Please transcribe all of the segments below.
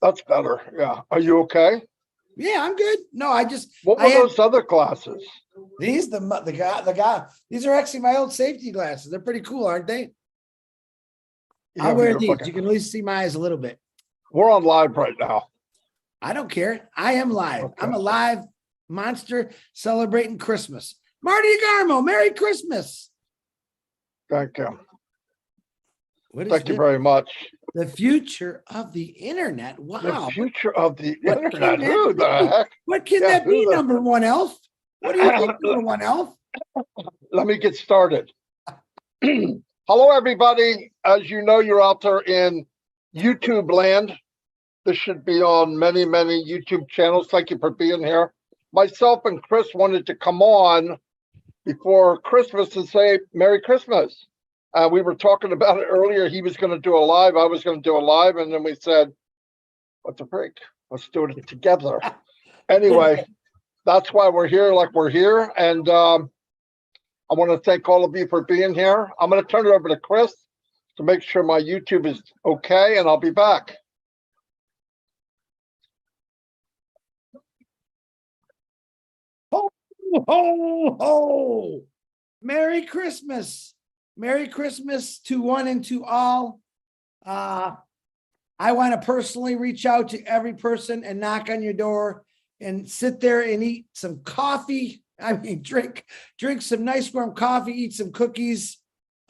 That's better. Yeah. Are you okay? Yeah, I'm good. No, What were those other glasses? These the guy. These are actually my old safety glasses. They're pretty cool, aren't they? Yeah, I'll wear you're these. fucking- You can at least see my eyes a little bit. We're on live right now. I don't care. I am live. Okay. I'm a live monster celebrating Christmas. Marty DeGarmo, Merry Christmas. Thank you. What is Thank you this? very much. The future of the internet. Wow. The future of the What internet. can that Who the be? heck? What can Yeah, that be, who the- number one elf? What do you think, number one elf? Let me get started. Hello, everybody. As you know, you're out there in YouTube land. This should be on many, many YouTube channels. Thank you for being here. Myself and Chris wanted to come on before Christmas and say Merry Christmas. We were talking about it earlier. He was going to do a live. I was going to do a live. And then we said, what the freak? Let's do it together. Anyway, that's why we're here like we're here. And I want to thank all of you for being here. I'm going to turn it over to Chris to make sure my YouTube is okay, and I'll be back. Ho, ho, ho. Merry Christmas. Merry Christmas to one and to all. I want to personally reach out to every person and knock on your door and sit there and eat some coffee. I mean, drink some nice warm coffee, eat some cookies,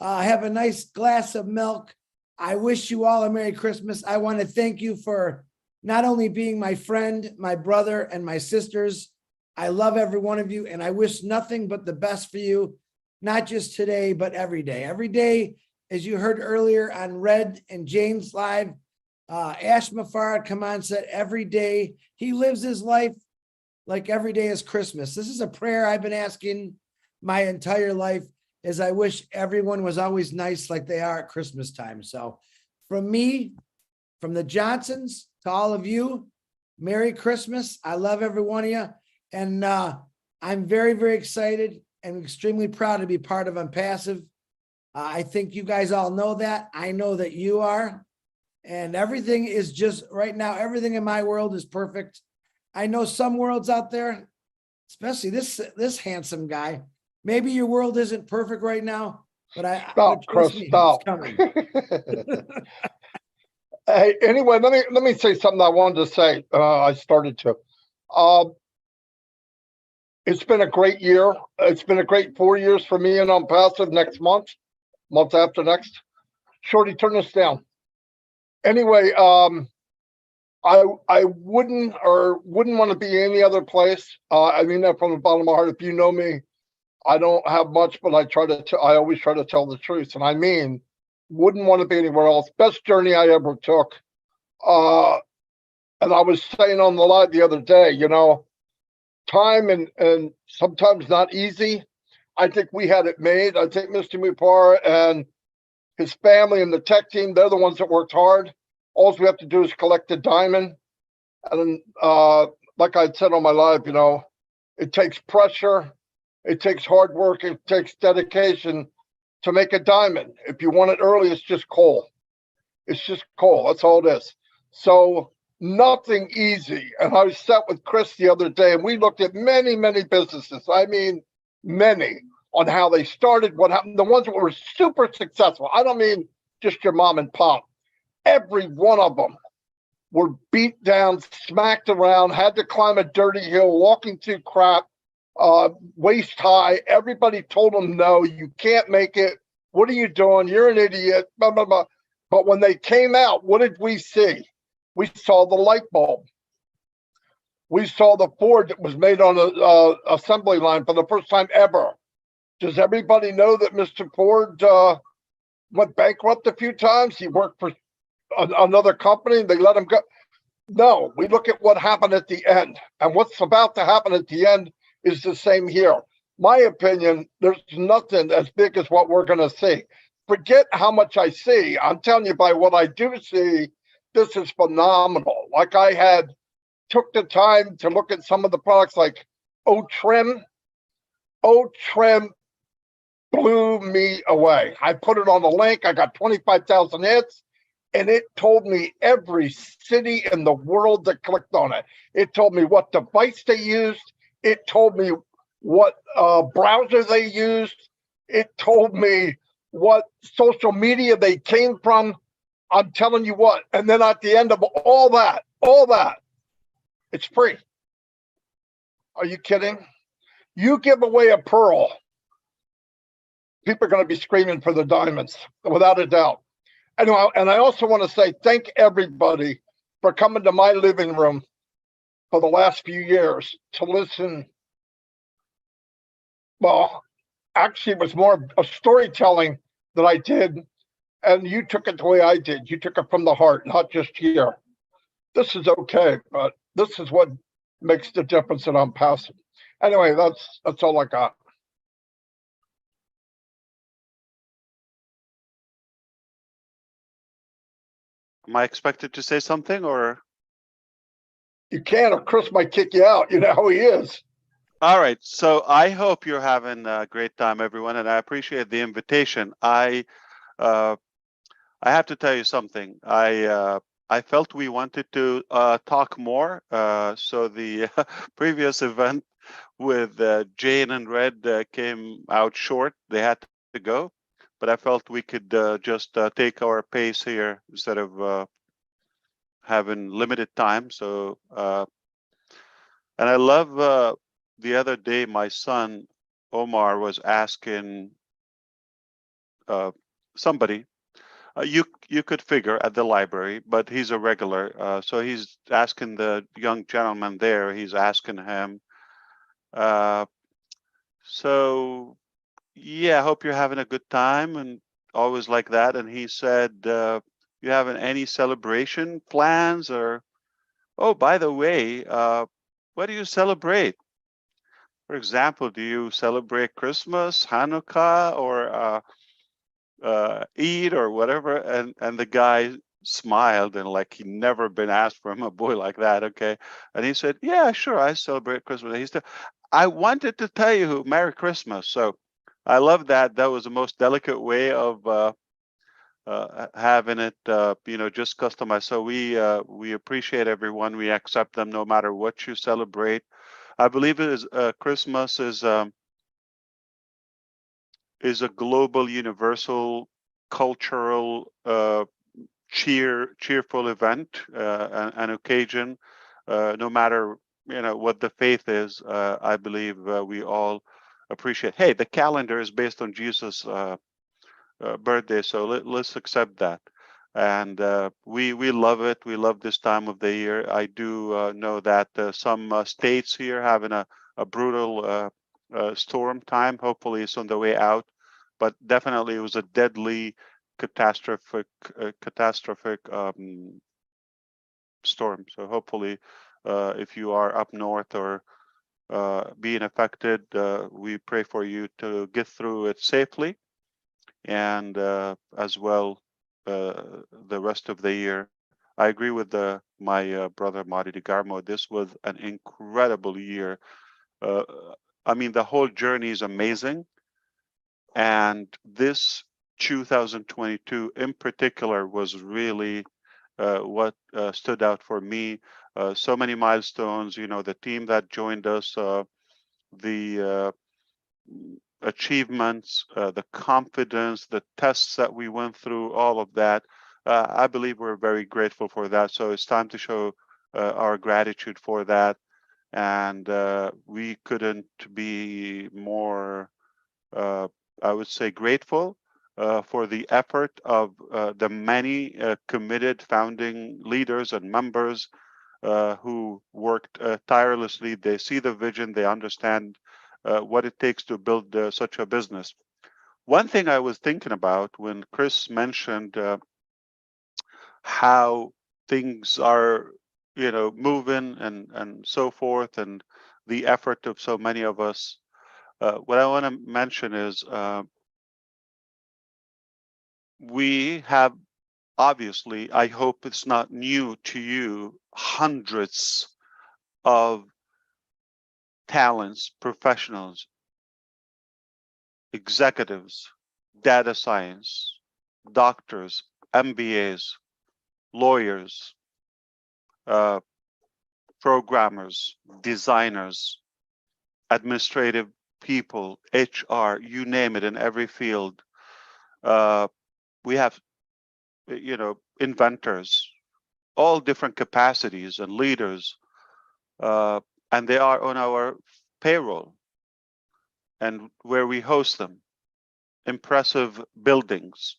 have a nice glass of milk. I wish you all a Merry Christmas. I want to thank you for not only being my friend, my brother, and my sisters. I love every one of you, and I wish nothing but the best for you, not just today, but every day. Every day, as you heard earlier on Red and Jane's live, ASHMUFAREH COMMENT said every day he lives his life like every day is Christmas. This is a prayer I've been asking my entire life, as I wish everyone was always nice like they are at Christmas time. So from me, from the Johnsons to all of you, Merry Christmas. I love every one of you. And I'm very, very excited and extremely proud to be part of Onpassive. I think you guys all know that. I know that you are. And everything is just right now, everything in my world is perfect. I know some worlds out there, especially this handsome guy. Maybe your world isn't perfect right now, but Stop, Chris, stop. Hey, anyway, let me say something I wanted to say. I started to. It's been a great year. It's been a great 4 years for me and Onpassive. Next month after next. Shorty, turn this down. Anyway, I wouldn't want to be any other place. I mean that from the bottom of my heart. If you know me, I don't have much, but I always try to tell the truth. And I mean, wouldn't want to be anywhere else. Best journey I ever took. And I was saying on the live the other day, you know, time and sometimes not easy. I think we had it made. I think Mr. Mufareh and his family and the tech team, they're the ones that worked hard. All we have to do is collect the diamond. And like I said on my live, you know, it takes pressure, it takes hard work, it takes dedication to make a diamond. If you want it early, it's just coal. It's just coal. That's all it is. So nothing easy. And I was sat with Chris the other day, and we looked at many, many businesses. I mean, many, on how they started, what happened, the ones that were super successful. I don't mean just your mom and pop. Every one of them were beat down, smacked around, had to climb a dirty hill, walking through crap, waist high. Everybody told them, no, you can't make it. What are you doing? You're an idiot, blah, blah, blah. But when they came out, what did we see? We saw the light bulb. We saw the Ford that was made on a assembly line for the first time ever. Does everybody know that Mr. Ford went bankrupt a few times? He worked for another company and they let him go. No, we look at what happened at the end, and what's about to happen at the end is the same here. My opinion, there's nothing as big as what we're going to see. Forget how much I see. I'm telling you, by what I do see, this is phenomenal. Like I took the time to look at some of the products like O-Trim. O-Trim blew me away. I put it on the link. I got 25,000 hits. and it told me every city in the world that clicked on it. It told me what device they used. It told me what browser they used. It told me what social media they came from. I'm telling you what. And then at the end of all that, it's free. Are you kidding? You give away a pearl, people are going to be screaming for the diamonds, without a doubt. Anyway, and I also want to say thank everybody for coming to my living room for the last few years to listen. Well, actually, it was more of storytelling that I did, and you took it the way I did. You took it from the heart, not just here. This is okay, but this is what makes the difference that I'm passing. Anyway, that's all I got. Am I expected to say something, or? You can, or Chris might kick you out. You know how he is. All right. So I hope you're having a great time, everyone, and I appreciate the invitation. I have to tell you something. I felt we wanted to talk more. So the previous event with Jane and Red came out short. They had to go, but I felt we could just take our pace here instead of having limited time. So, and I love the other day, my son Omar was asking somebody. You could figure at the library, but he's a regular. So he's asking the young gentleman there. He's asking him. So yeah, I hope you're having a good time, and always like that. And he said, "You having any celebration plans?" Or, "Oh, by the way, what do you celebrate? For example, do you celebrate Christmas, Hanukkah, or Eid, or whatever?" And the guy smiled, and like he'd never been asked from a boy like that. Okay, and he said, "Yeah, sure, I celebrate Christmas." He said, "I wanted to tell you Merry Christmas." So I love that. That was the most delicate way of having it, just customized. So we appreciate everyone. We accept them no matter what you celebrate. I believe it is Christmas is a global, universal, cultural, cheerful event, an occasion, no matter what the faith is. I believe we all appreciate. Hey, the calendar is based on Jesus' birthday, so let's accept that. And we love it. We love this time of the year. I do know that some states here having a brutal storm time. Hopefully, it's on the way out, but definitely it was a deadly, catastrophic storm. So hopefully, if you are up north or being affected, we pray for you to get through it safely, and as well the rest of the year. I agree with my brother Marty DeGarmo. This was an incredible year. I mean, the whole journey is amazing, and this 2022 in particular was really what stood out for me. So many milestones. The team that joined us, the achievements, the confidence, the tests that we went through, all of that. I believe we're very grateful for that. So it's time to show our gratitude for that. And we couldn't be more, I would say, grateful for the effort of the many committed founding leaders and members who worked tirelessly. They see the vision, they understand what it takes to build such a business. One thing I was thinking about when Chris mentioned how things are, moving and so forth, and the effort of so many of us, what I want to mention is we have, obviously, I hope it's not new to you, hundreds of talents, professionals, executives, data science, doctors, MBAs, lawyers, programmers, designers, administrative people, HR, you name it, in every field. We have, inventors, all different capacities and leaders, and they are on our payroll and where we host them. Impressive buildings,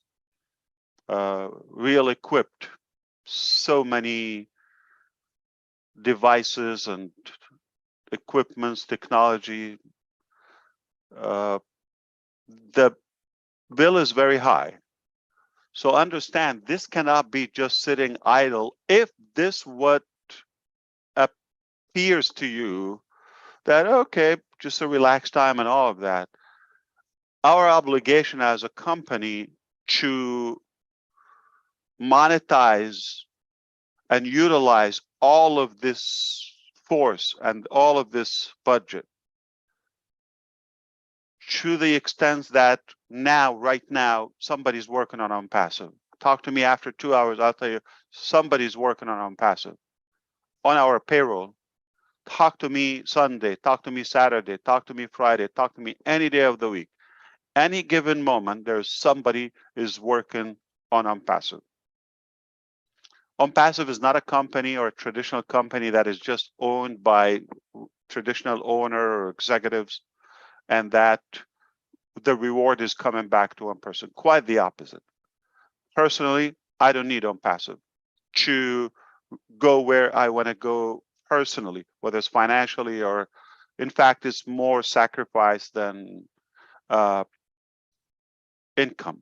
real equipped, so many devices and equipments, technology. The bill is very high. So understand, this cannot be just sitting idle. If this what appears to you that, okay, just a relaxed time and all of that, our obligation as a company to monetize and utilize all of this force and all of this budget to the extent that now, right now, somebody's working on Onpassive. Talk to me after 2 hours, I'll tell you, somebody's working on Onpassive on our payroll. Talk to me Sunday, talk to me Saturday, talk to me Friday, talk to me any day of the week. Any given moment, there's somebody is working on Onpassive. Onpassive is not a company or a traditional company that is just owned by traditional owner or executives, and that the reward is coming back to one person. Quite the opposite. Personally, I don't need Onpassive to go where I want to go personally, whether it's financially or, in fact, it's more sacrifice than income.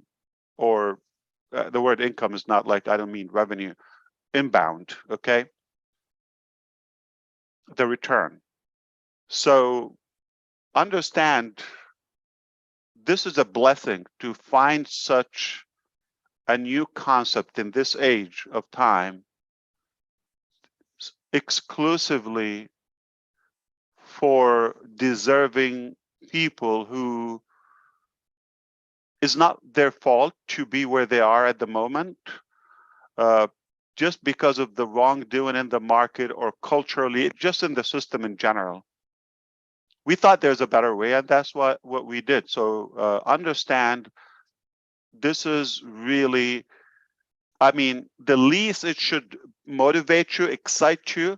Or the word income is not like, I don't mean revenue, inbound, okay? The return. So understand, this is a blessing to find such a new concept in this age of time exclusively for deserving people who is not their fault to be where they are at the moment, just because of the wrongdoing in the market or culturally, just in the system in general. We thought there's a better way, and that's what we did. So understand, this is really, I mean, the least it should motivate you, excite you.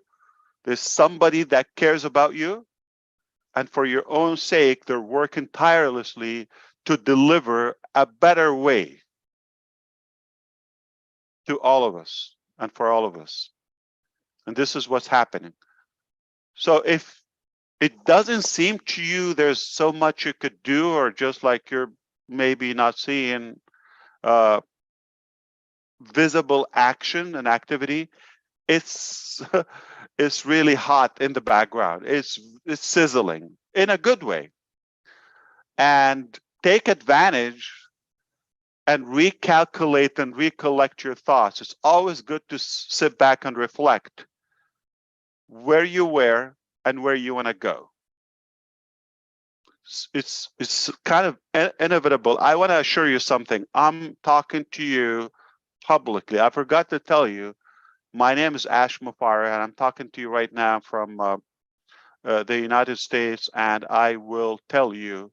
There's somebody that cares about you, and for your own sake, they're working tirelessly to deliver a better way to all of us and for all of us. And this is what's happening. So if it doesn't seem to you there's so much you could do, or just like you're maybe not seeing visible action and activity, it's it's really hot in the background. It's sizzling in a good way. And take advantage and recalculate and recollect your thoughts. It's always good to sit back and reflect where you were and where you want to go. It's kind of inevitable. I want to assure you something. I'm talking to you publicly. I forgot to tell you, my name is ASHMUFAREH, and I'm talking to you right now from the United States, and I will tell you,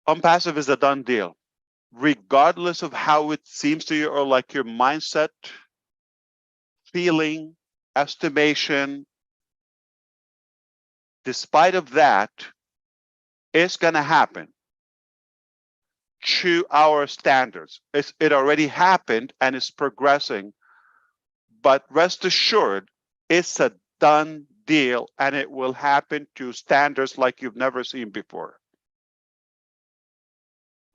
Onpassive is a done deal. Regardless of how it seems to you, or like your mindset, feeling, estimation, despite of that, it's going to happen to our standards. It already happened and it's progressing, but rest assured, it's a done deal, and it will happen to standards like you've never seen before.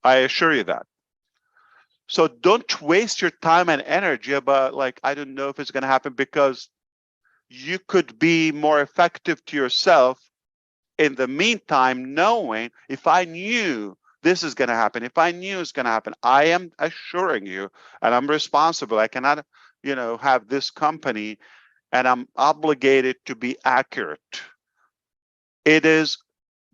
I assure you that. So don't waste your time and energy about, like, I don't know if it's going to happen, because you could be more effective to yourself in the meantime, knowing, if I knew this is going to happen, if I knew it's going to happen, I am assuring you, and I'm responsible. I cannot, have this company, and I'm obligated to be accurate. It is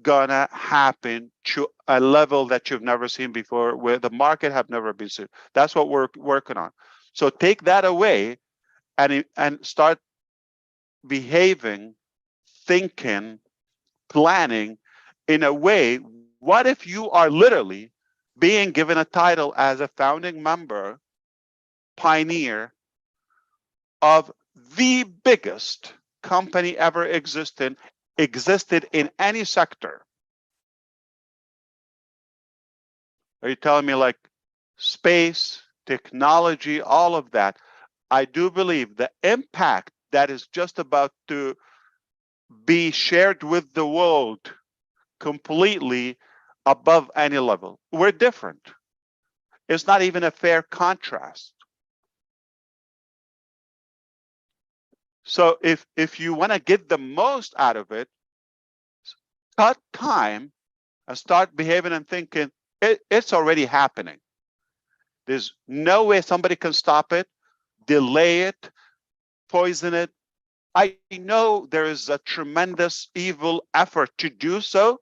gonna happen to a level that you've never seen before, where the market have never been seen. That's what we're working on. So take that away and start behaving, thinking, planning in a way. What if you are literally being given a title as a founding member, pioneer of the biggest company ever existed in any sector? Are you telling me like space, technology, all of that? I do believe the impact that is just about to be shared with the world completely above any level. We're different. It's not even a fair contrast. So if you want to get the most out of it, cut time and start behaving and thinking it's already happening. There's no way somebody can stop it, delay it, poison it. I know there is a tremendous evil effort to do so,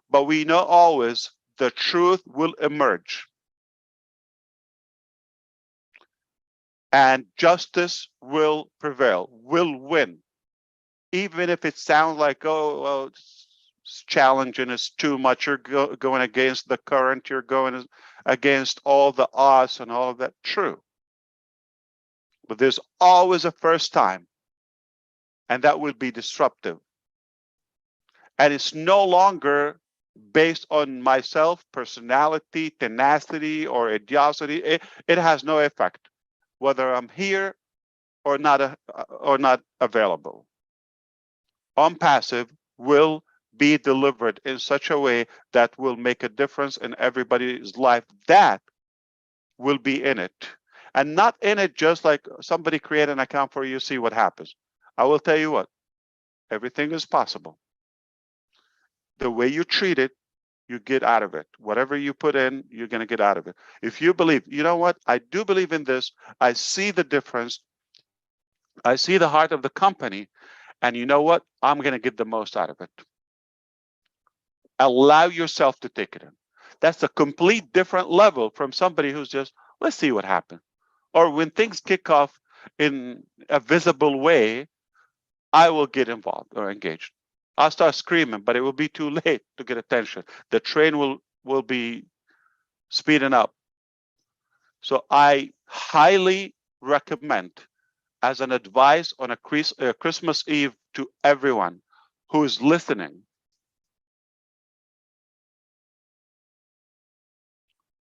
but we know always the truth will emerge. And justice will prevail, will win. Even if it sounds like, oh, well, it's challenging, it's too much, you're going against the current, you're going against all the odds and all of that. True. But there's always a first time, and that will be disruptive. And it's no longer based on myself, personality, tenacity, or idiocy. It has no effect, whether I'm here or not available. Onpassive will be delivered in such a way that will make a difference in everybody's life that will be in it. And not in it just like somebody create an account for you, see what happens. I will tell you what, everything is possible. The way you treat it, you get out of it. Whatever you put in, you're going to get out of it. If you believe, you know what, I do believe in this, I see the difference, I see the heart of the company, and you know what, I'm going to get the most out of it. Allow yourself to take it in. That's a complete different level from somebody who's just, let's see what happens. Or when things kick off in a visible way, I will get involved or engaged. I'll start screaming, but it will be too late to get attention. The train will be speeding up. So I highly recommend, as an advice on a Christmas Eve to everyone who is listening,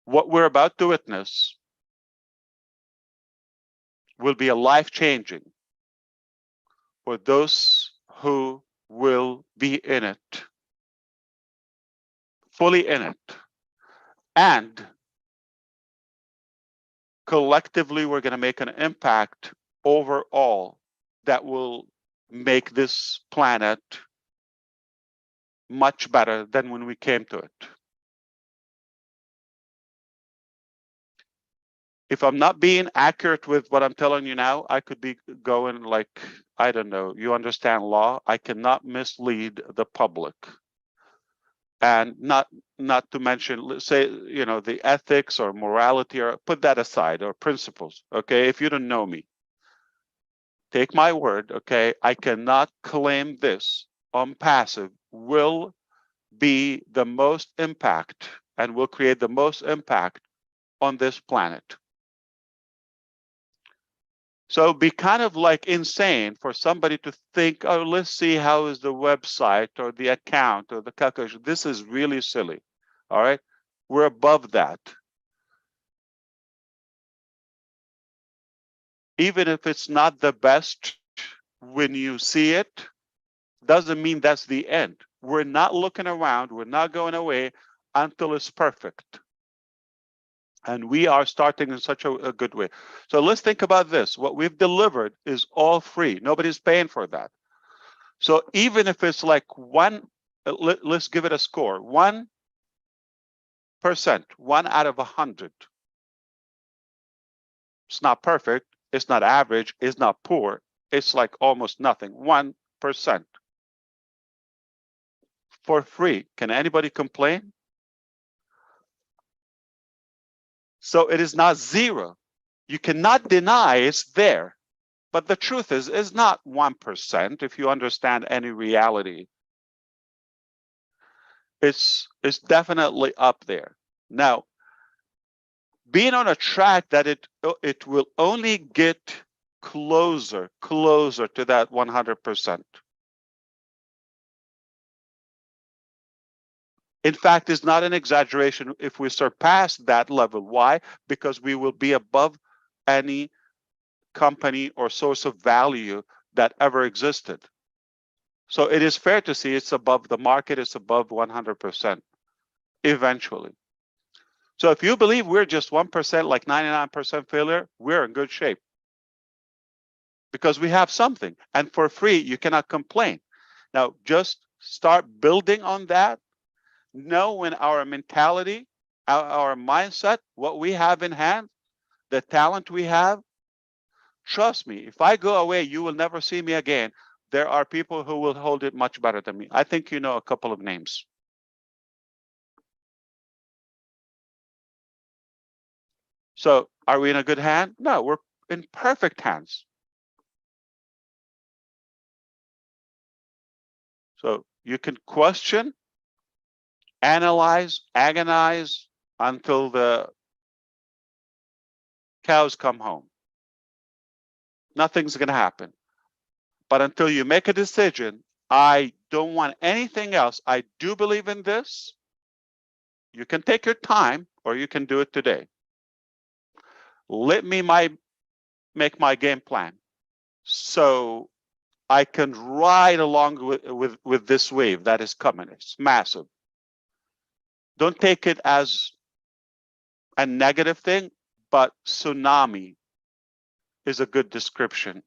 what we're about to witness will be a life-changing for those who will be in it, fully in it. And collectively, we're going to make an impact overall that will make this planet much better than when we came to it. If I'm not being accurate with what I'm telling you now, I could be going like, I don't know, you understand law? I cannot mislead the public. And not to mention, say, you know, the ethics or morality, or put that aside, or principles, okay? If you don't know me, take my word, okay? I cannot claim this. Onpassive will be the most impact and will create the most impact on this planet. So it'd be kind of like insane for somebody to think, oh, let's see how is the website or the account or the calculation. This is really silly. All right, we're above that. Even if it's not the best when you see it, doesn't mean that's the end. We're not looking around, we're not going away until it's perfect. And we are starting in such a good way. So let's think about this. What we've delivered is all free. Nobody's paying for that. So even if it's like let's give it a score, 1%, 1 out of 100. It's not perfect. It's not average. It's not poor. It's like almost nothing. 1% for free. Can anybody complain? So it is not zero. You cannot deny it's there. But the truth is, it's not 1% if you understand any reality. It's definitely up there. Now, being on a track that it will only get closer to that 100%. In fact, it's not an exaggeration if we surpass that level. Why? Because we will be above any company or source of value that ever existed. So it is fair to see it's above the market, it's above 100% eventually. So if you believe we're just 1%, like 99% failure, we're in good shape. Because we have something, and for free, you cannot complain. Now, just start building on that. Know in our mentality, our mindset, what we have in hand, the talent we have. Trust me, if I go away, you will never see me again. There are people who will hold it much better than me. I think you know a couple of names. So are we in a good hand? No, we're in perfect hands. So you can question, analyze, agonize until the cows come home. Nothing's going to happen. But until you make a decision, I don't want anything else. I do believe in this. You can take your time or you can do it today. Let me make my game plan so I can ride along with this wave that is coming. It's massive. Don't take it as a negative thing, but tsunami is a good description.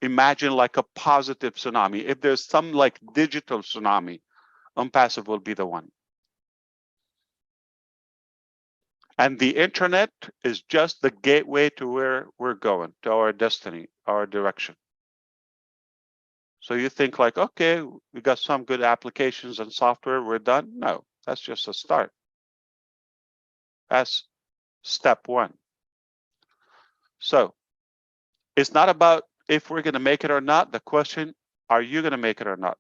Imagine like a positive tsunami. If there's some like digital tsunami, Onpassive will be the one. And the internet is just the gateway to where we're going, to our destiny, our direction. So you think like, okay, we got some good applications and software, we're done. No, that's just a start. That's step one. So it's not about if we're going to make it or not. The question, are you going to make it or not?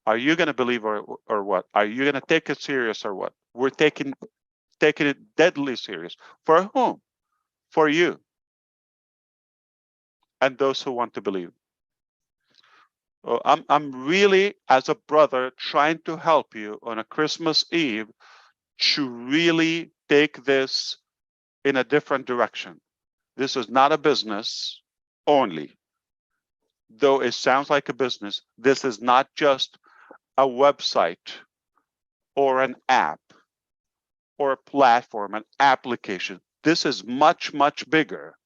Are you going to believe or what? Are you going to take it serious or what? We're taking it deadly serious. For whom? For you and those who want to believe. Well, I'm really, as a brother, trying to help you on a Christmas Eve to really take this in a different direction. This is not a business only. Though it sounds like a business, this is not just a website or an app or a platform, an application. This is much, much bigger.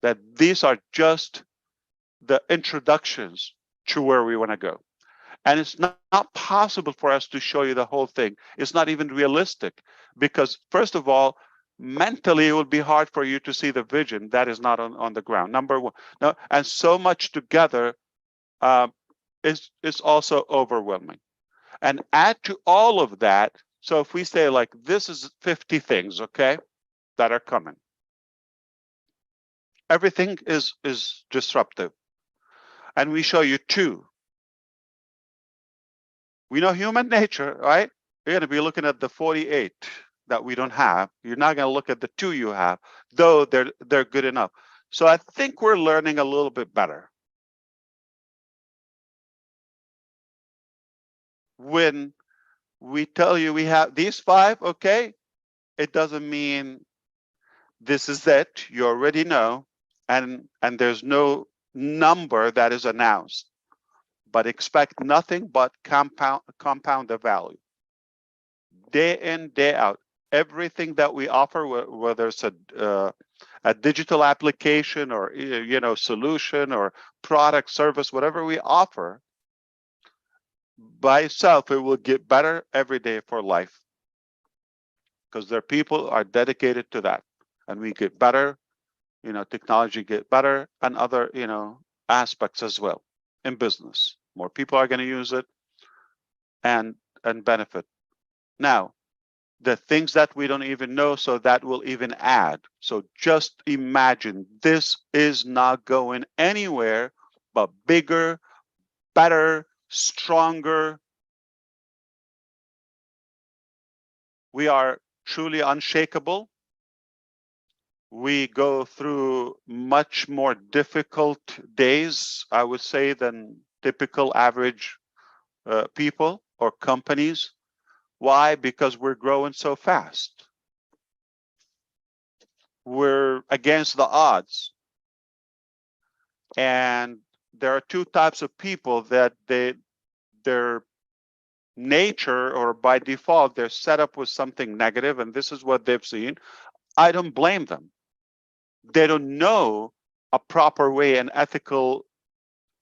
That these are just the introductions to where we want to go. And it's not possible for us to show you the whole thing. It's not even realistic because, first of all, mentally, it would be hard for you to see the vision that is not on the ground. Number one. No, and so much together is also overwhelming. And add to all of that. So if we say like, this is 50 things, okay, that are coming. Everything is disruptive. And we show you two. We know human nature, right? You're going to be looking at the 48 that we don't have. You're not going to look at the 2 you have, though they're good enough. So I think we're learning a little bit better. When we tell you we have these 5, okay, it doesn't mean this is it. You already know, and there's no number that is announced. But expect nothing but compound the value. Day in, day out, everything that we offer, whether it's a digital application or solution or product, service, whatever we offer, by itself, it will get better every day for life. Because their people are dedicated to that. And we get better, technology get better, and other, aspects as well in business. More people are going to use it and benefit. Now, the things that we don't even know, so that will even add. So just imagine, this is not going anywhere but bigger, better, stronger. We are truly unshakable. We go through much more difficult days, I would say, than typical average people or companies. Why? Because we're growing so fast. We're against the odds. And there are two types of people that their nature, or by default, they're set up with something negative, and this is what they've seen. I don't blame them. They don't know a proper way, an ethical,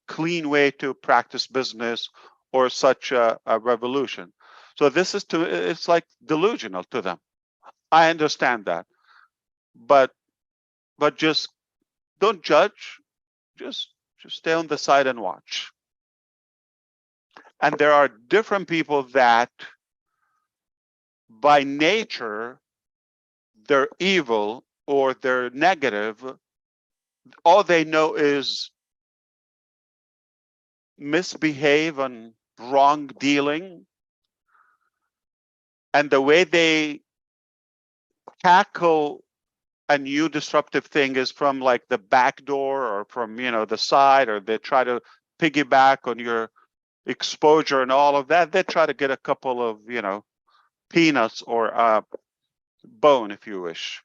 clean way to practice business or such a revolution. So this is it's like delusional to them. I understand that, but just don't judge. Just stay on the side and watch. And there are different people that by nature they're evil or they're negative. All they know is misbehave and wrong dealing. And the way they tackle a new disruptive thing is from like the back door or from, the side, or they try to piggyback on your exposure and all of that. They try to get a couple of, peanuts or bone, if you wish,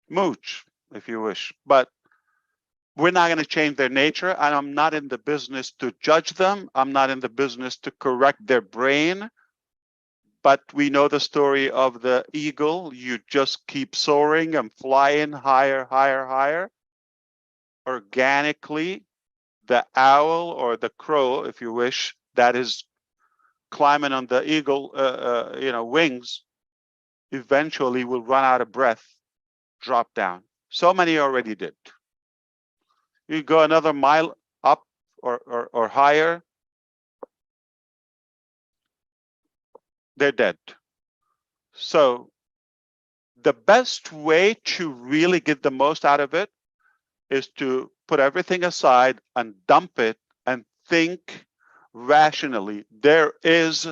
mooch, if you wish. But we're not going to change their nature, and I'm not in the business to judge them. I'm not in the business to correct their brain. But we know the story of the eagle. You just keep soaring and flying higher, higher, higher. Organically, the owl or the crow, if you wish, that is climbing on the eagle, wings, eventually will run out of breath, drop down. So many already did. You go another mile up or higher, they're dead. So the best way to really get the most out of it is to put everything aside and dump it and think rationally. There is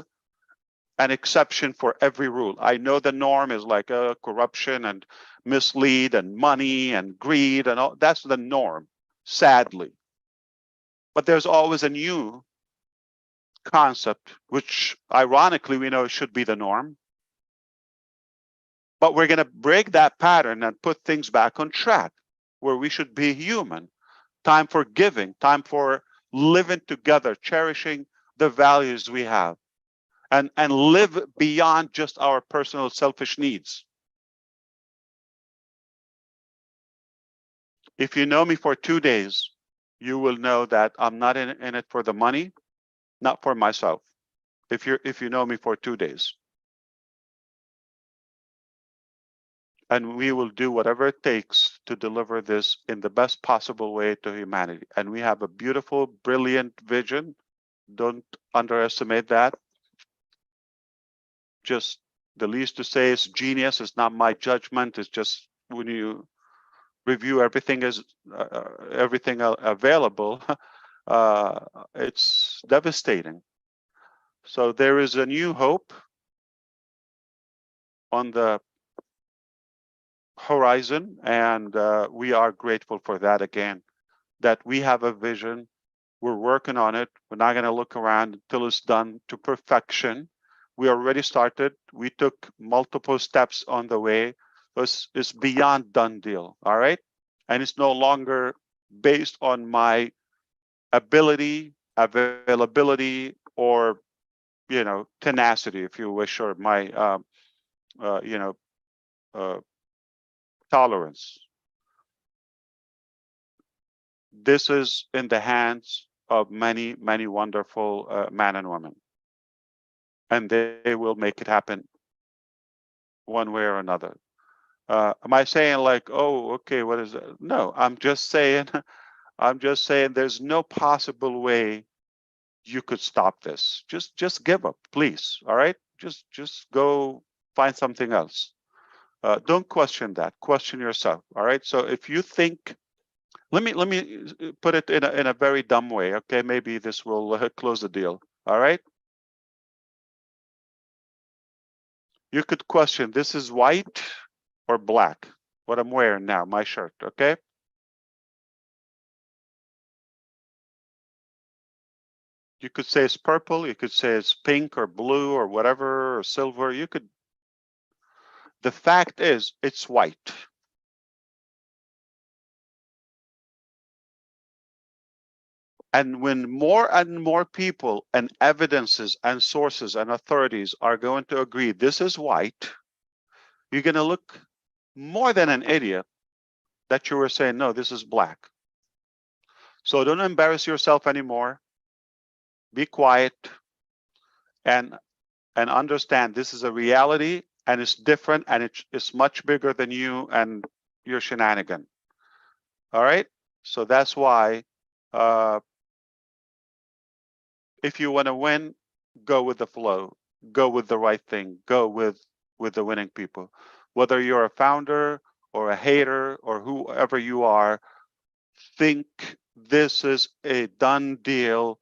an exception for every rule. I know the norm is like corruption and mislead and money and greed and all. That's the norm, sadly. But there's always a new concept, which ironically we know should be the norm. But we're going to break that pattern and put things back on track where we should be human. Time for giving, time for living together, cherishing the values we have, and live beyond just our personal selfish needs. If you know me for 2 days, you will know that I'm not in it for the money, not for myself. If you know me for 2 days. And we will do whatever it takes to deliver this in the best possible way to humanity. And we have a beautiful, brilliant vision. Don't underestimate that. Just the least to say is genius. It's not my judgment. It's just when you review everything available, it's devastating. So there is a new hope on the horizon, and we are grateful for that again, that we have a vision. We're working on it. We're not going to look around until it's done to perfection. We already started. We took multiple steps on the way. It's beyond done deal, all right? And it's no longer based on my ability, availability, or tenacity, if you wish, or my tolerance. This is in the hands of many, many wonderful men and women, and they will make it happen one way or another. Am I saying like, oh, okay, what is that? No, I'm just saying there's no possible way you could stop this. Just give up, please. All right, just go find something else. Don't question that. Question yourself. All right. So if you think, let me put it in a very dumb way. Okay, maybe this will close the deal. All right. You could question, this is white or black, what I'm wearing now, my shirt. Okay. You could say it's purple. You could say it's pink or blue or whatever, or silver. You could. The fact is, it's white. And when more and more people and evidences and sources and authorities are going to agree this is white, you're going to look more than an idiot that you were saying, no, this is black. So don't embarrass yourself anymore. Be quiet and understand this is a reality, and it's different, and it's much bigger than you and your shenanigan. All right. So that's why if you want to win, go with the flow, go with the right thing, go with the winning people. Whether you're a founder or a hater or whoever you are, think this is a done deal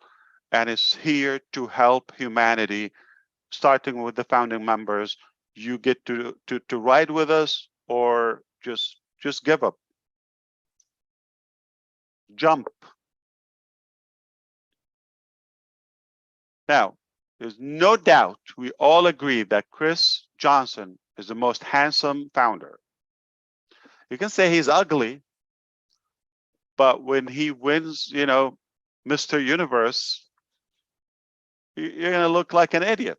and it's here to help humanity, starting with the founding members. You get to ride with us or just give up. Jump. Now, there's no doubt we all agree that Chris Johnson is the most handsome founder. You can say he's ugly, but when he wins, you know, Mr. Universe, you're going to look like an idiot.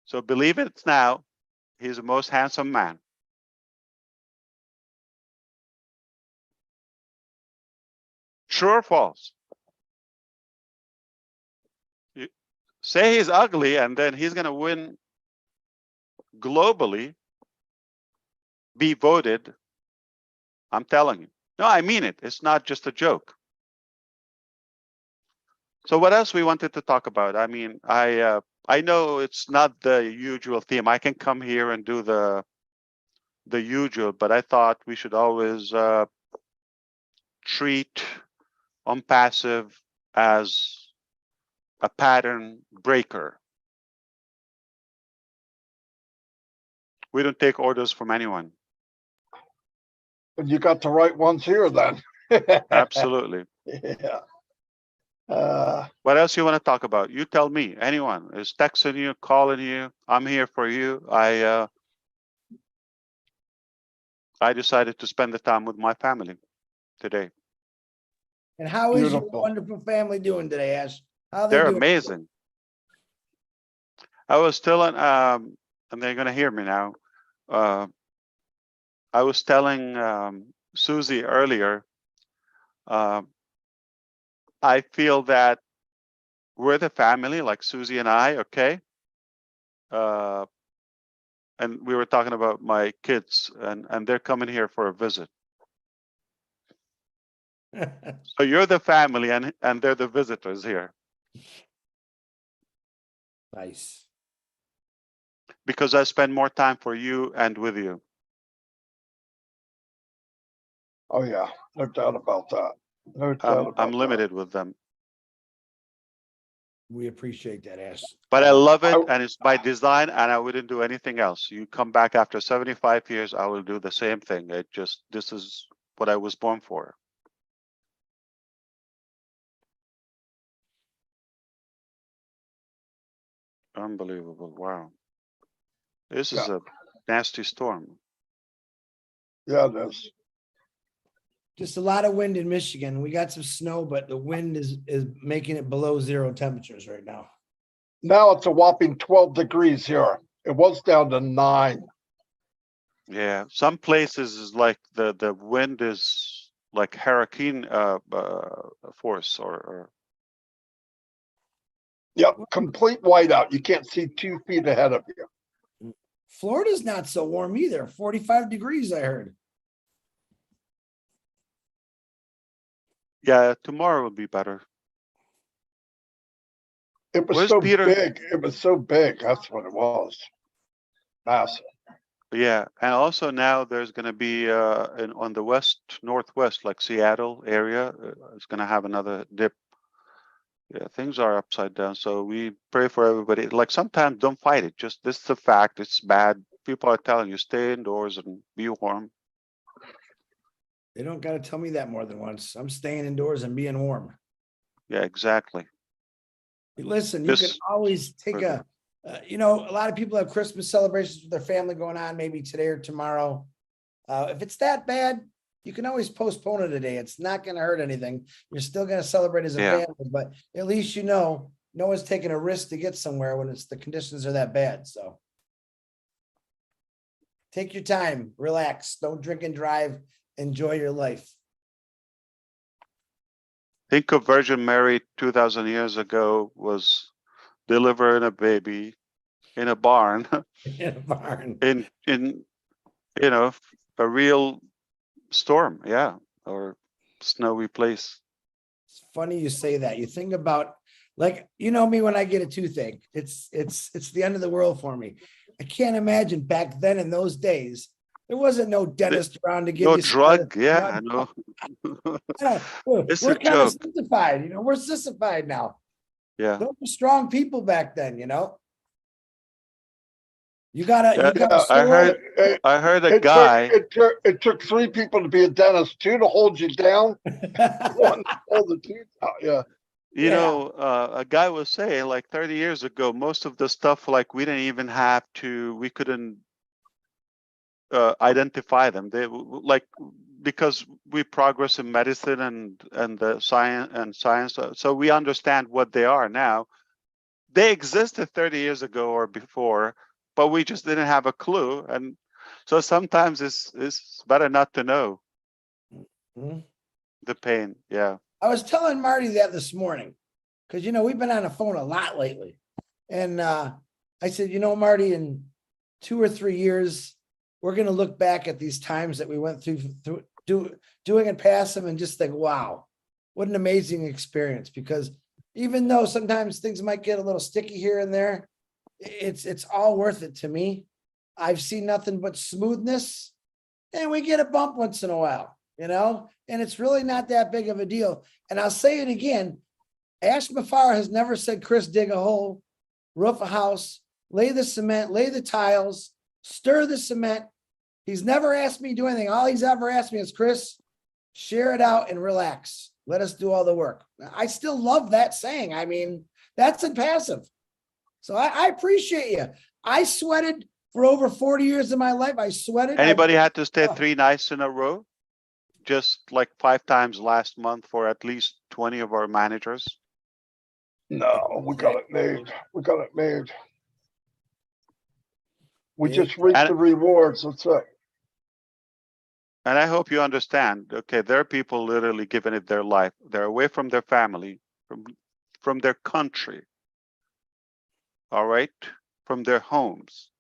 So believe it now, he's the most handsome man. True or false? You say he's ugly and then he's going to win globally, be voted. I'm telling you. No, I mean it. It's not just a joke. So what else we wanted to talk about? I mean, I know it's not the usual theme. I can come here and do the usual, but I thought we should always treat Onpassive as a pattern breaker. We don't take orders from anyone. And you got the right ones here then. Absolutely. Yeah. What else you want to talk about? You tell me. Anyone is texting you, calling you. I'm here for you. I decided to spend the time with my family today. And how is your Beautiful. wonderful family doing today, Ash? How they They're doing? amazing. I was telling, and they're gonna hear me now. I was telling Susie earlier. I feel that we're the family, like Susie and I. Okay. And we were talking about my kids, and they're coming here for a visit. So you're the family, and they're the visitors here. Nice. Because I spend more time for you and with you. Oh yeah, no doubt about that. No doubt about I'm that. limited with them, We appreciate that, Ash. but I love it, and it's by design, and I wouldn't do anything else. You come back after 75 years, I will do the same thing. This is what I was born for. Unbelievable. Wow. This is a nasty storm. Yeah, it is. Just a lot of wind in Michigan. We got some snow, but the wind is making it below 0 temperatures right now. Now it's a whopping 12 degrees here. It was down to 9. Yeah, some places is like the wind is like hurricane force or Yep, complete whiteout. You can't see 2 feet ahead of you. Florida's not so warm either. 45 degrees, I heard. yeah, tomorrow will be better. It was Where's so Peter? big. It was so big. That's what it was. Massive. Yeah, and also now there's going to be on the northwest, like Seattle area, it's going to have another dip. Yeah, things are upside down. So we pray for everybody. Like sometimes don't fight it. Just this is a fact. It's bad. People are telling you stay indoors and be warm. They don't got to tell me that more than once. I'm staying indoors and being warm. Yeah, exactly. Listen, you can always take a lot of people have Christmas celebrations with their family going on maybe today or tomorrow. If it's that bad, you can always postpone it a day. It's not going to hurt anything. You're still going to celebrate as a family, but at least no one's taking a risk to get somewhere when the conditions are that bad. So take your time, relax, don't drink and drive, enjoy your life. Think of Virgin Mary 2,000 years ago was delivering a baby in a barn. In a barn. in a real storm, or snowy place. It's funny you say that. You think about, like, me when I get a toothache, it's the end of the world for me. I can't imagine back then in those days, there wasn't no dentist around to give you drug. I know. It's we're a kind of joke. sissified, we're sissified now. Yeah. Those were strong people back then, You gotta I heard a guy. It took 3 people to be a dentist, 2 to hold you down, 1 to hold the teeth out. Yeah. A guy was saying like 30 years ago, most of the stuff like we couldn't identify them. They like because we progress in medicine and the science, so we understand what they are now. They existed 30 years ago or before, but we just didn't have a clue. And so sometimes it's better not to know the pain. Yeah. I was telling Marty that this morning because, we've been on the phone a lot lately. And I said, Marty, in 2 or 3 years, we're going to look back at these times that we went through doing Onpassive and just think, wow, what an amazing experience. Because even though sometimes things might get a little sticky here and there, it's all worth it to me. I've seen nothing but smoothness, and we get a bump once in a while, and it's really not that big of a deal. And I'll say it again, ASHMUFAREH has never said, Chris, dig a hole, roof a house, lay the cement, lay the tiles, stir the cement. He's never asked me to do anything. All he's ever asked me is, Chris, share it out and relax. Let us do all the work. I still love that saying. I mean, that's Onpassive. So I appreciate you. I sweated for over 40 years of my life. I sweated. Anybody had to stay 3 nights in a row? Just like 5 times last month for at least 20 of our managers? No, we got it made. We just reaped the rewards. That's it. And I hope you understand, okay, there are people literally giving it their life. They're away from their family, from their country, all right, from their homes.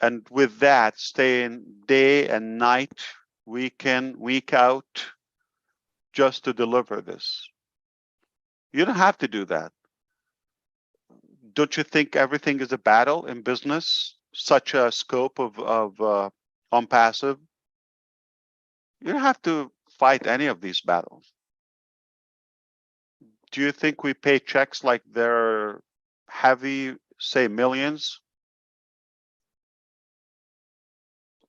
And with that, staying day and night, week in, week out, just to deliver this. You don't have to do that. Don't you think everything is a battle in business? Such a scope of Onpassive? You don't have to fight any of these battles. Do you think we pay checks like they're heavy, say millions?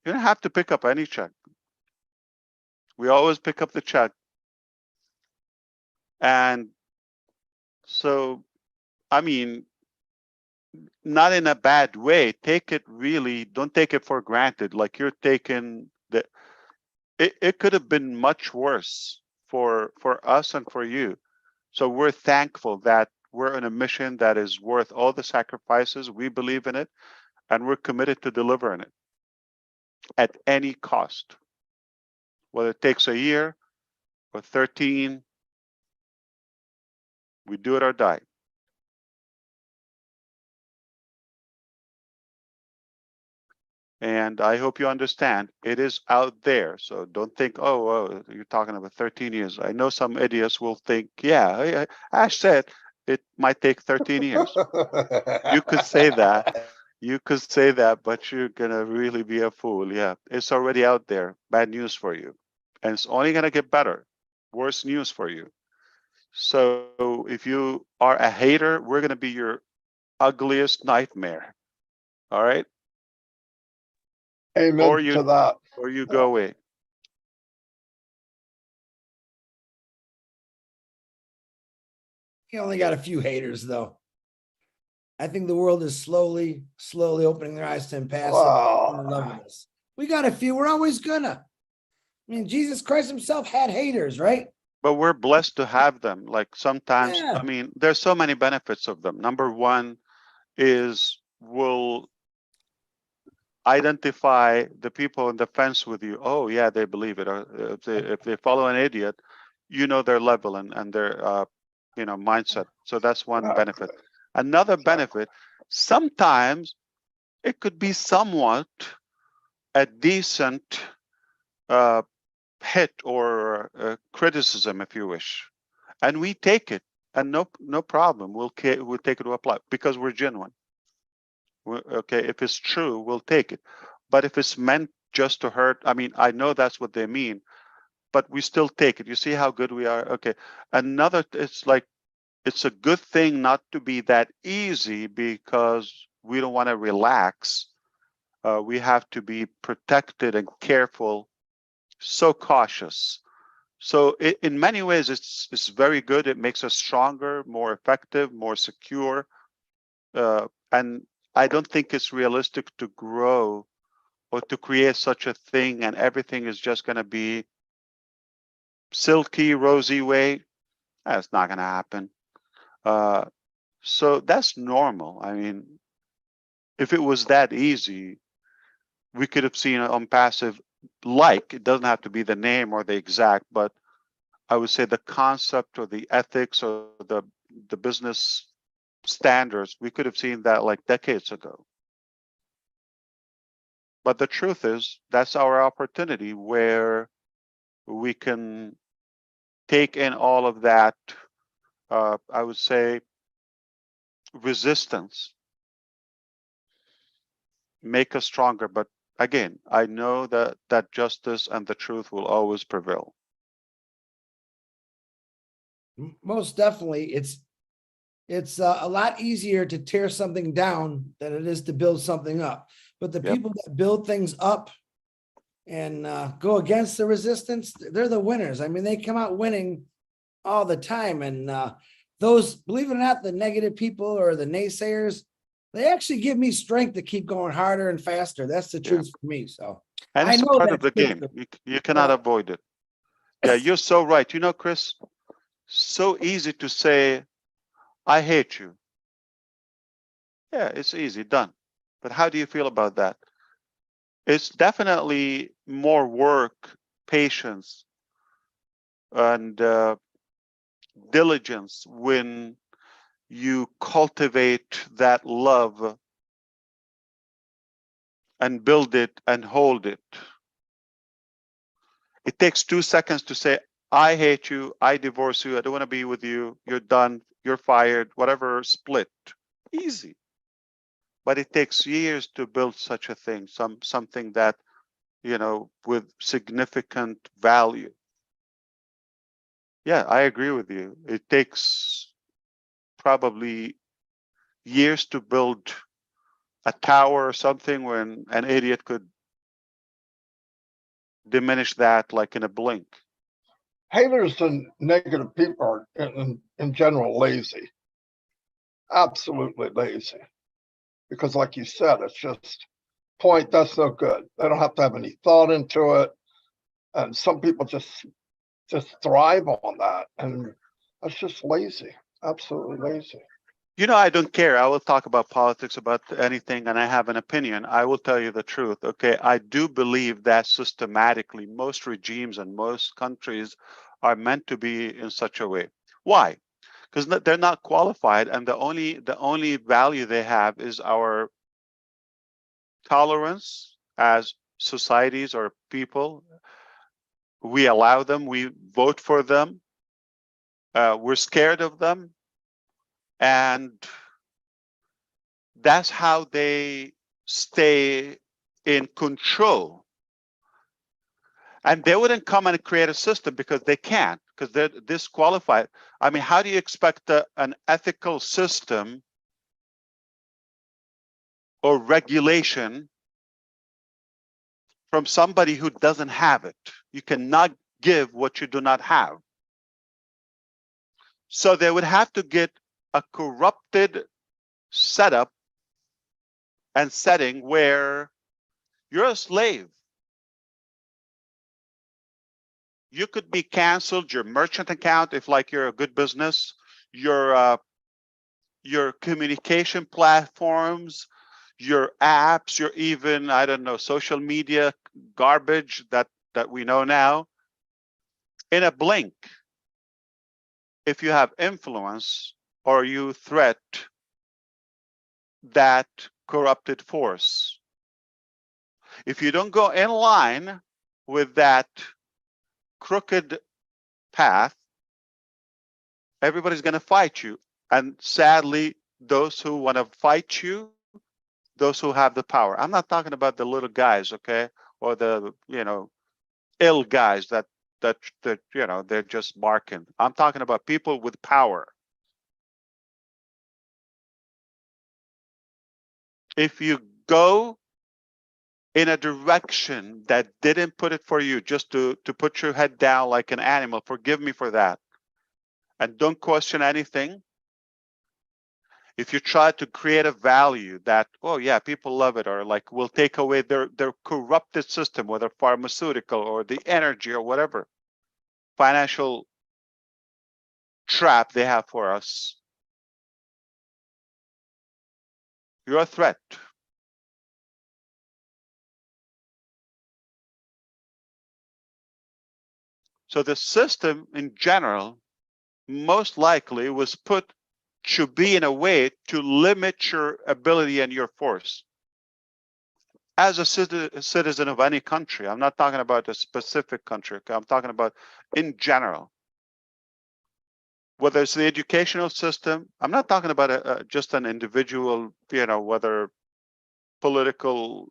You don't have to pick up any check. We always pick up the check. And so, I mean, not in a bad way. Take it really, don't take it for granted. Like you're taking the, it could have been much worse for us and for you. So we're thankful that we're on a mission that is worth all the sacrifices. We believe in it, and we're committed to delivering it at any cost. Whether it takes a year or 13, we do it or die. And I hope you understand, it is out there. So don't think, oh, you're talking about 13 years. I know some idiots will think, yeah, Ash said it might take 13 years. You could say that. You could say that, but you're gonna really be a fool. Yeah, it's already out there. Bad news for you, and it's only gonna get better. Worse news for you. So if you are a hater, we're gonna be your ugliest nightmare. All right, Amen to that. or you go away. He only got a few haters, though. I think the world is slowly opening their eyes to Onpassive. Wow. In love with us. We got a few. We're always gonna. I mean, Jesus Christ himself had haters, right? But we're blessed to have them. Like sometimes, Yeah. I mean, there's so many benefits of them. Number one is we'll identify the people on the fence with you. Oh yeah, they believe it. Or if they follow an idiot, you know their level and their mindset. So that's one benefit. Another benefit, sometimes it could be somewhat a decent hit or criticism, if you wish, and we take it, and no problem. We'll take it to apply because we're genuine. Okay, if it's true, we'll take it. But if it's meant just to hurt, I mean, I know that's what they mean, but we still take it. You see how good we are? Okay. Another, it's like, it's a good thing not to be that easy because we don't want to relax. We have to be protected and careful, so cautious. So in many ways, it's very good. It makes us stronger, more effective, more secure. And I don't think it's realistic to grow or to create such a thing and everything is just going to be silky, rosy way. That's not going to happen. So that's normal. I mean, if it was that easy, we could have seen Onpassive like, it doesn't have to be the name or the exact, but I would say the concept or the ethics or the business standards, we could have seen that like decades ago. But the truth is, that's our opportunity where we can take in all of that, I would say, resistance, make us stronger. But again, I know that justice and the truth will always prevail. Most definitely. It's a lot easier to tear something down than it is to build something up. But the people that build things up and go against the resistance, they're the winners. I mean, they come out winning all the time. And those, believe it or not, the negative people or the naysayers, they actually give me strength to keep going harder and faster. That's the truth for me. So and it's I know a part of the game. You cannot avoid it. Yeah, you're so right. You know, Chris, so easy to say, I hate you. Yeah, it's easy, done. But how do you feel about that? It's definitely more work, patience, and diligence when you cultivate that love and build it and hold it. It takes 2 seconds to say, I hate you, I divorce you, I don't want to be with you, you're done, you're fired, whatever, split. Easy. But it takes years to build such a thing, something that, with significant value. Yeah, I agree with you. It takes probably years to build a tower or something when an idiot could diminish that like in a blink. Haters and negative people are in general lazy. Absolutely lazy. Because like you said, it's just point, that's no good. They don't have to have any thought into it. And some people just thrive on that. And that's just lazy. Absolutely lazy. I don't care. I will talk about politics, about anything, and I have an opinion. I will tell you the truth. Okay, I do believe that systematically most regimes and most countries are meant to be in such a way. Why? Because they're not qualified, and the only value they have is our tolerance as societies or people. We allow them, we vote for them, we're scared of them, And that's how they stay in control. And they wouldn't come and create a system because they can't, because they're disqualified. I mean, how do you expect an ethical system or regulation from somebody who doesn't have it? You cannot give what you do not have. So they would have to get a corrupted setup and setting where you're a slave. You could be canceled, your merchant account, if like you're a good business, your communication platforms, your apps, your even, I don't know, social media garbage that we know now. In a blink, if you have influence or you threat that corrupted force, if you don't go in line with that crooked path, everybody's going to fight you. And sadly, those who want to fight you, those who have the power. I'm not talking about the little guys, okay, or the ill guys that they're just barking. I'm talking about people with power. If you go in a direction that didn't put it for you, just to put your head down like an animal, forgive me for that, and don't question anything. If you try to create a value that, oh yeah, people love it, or like will take away their corrupted system, whether pharmaceutical or the energy or whatever financial trap they have for us, you're a threat. So the system in general most likely was put to be in a way to limit your ability and your force. As a citizen of any country, I'm not talking about a specific country, I'm talking about in general. Whether it's the educational system, I'm not talking about just an individual, whether political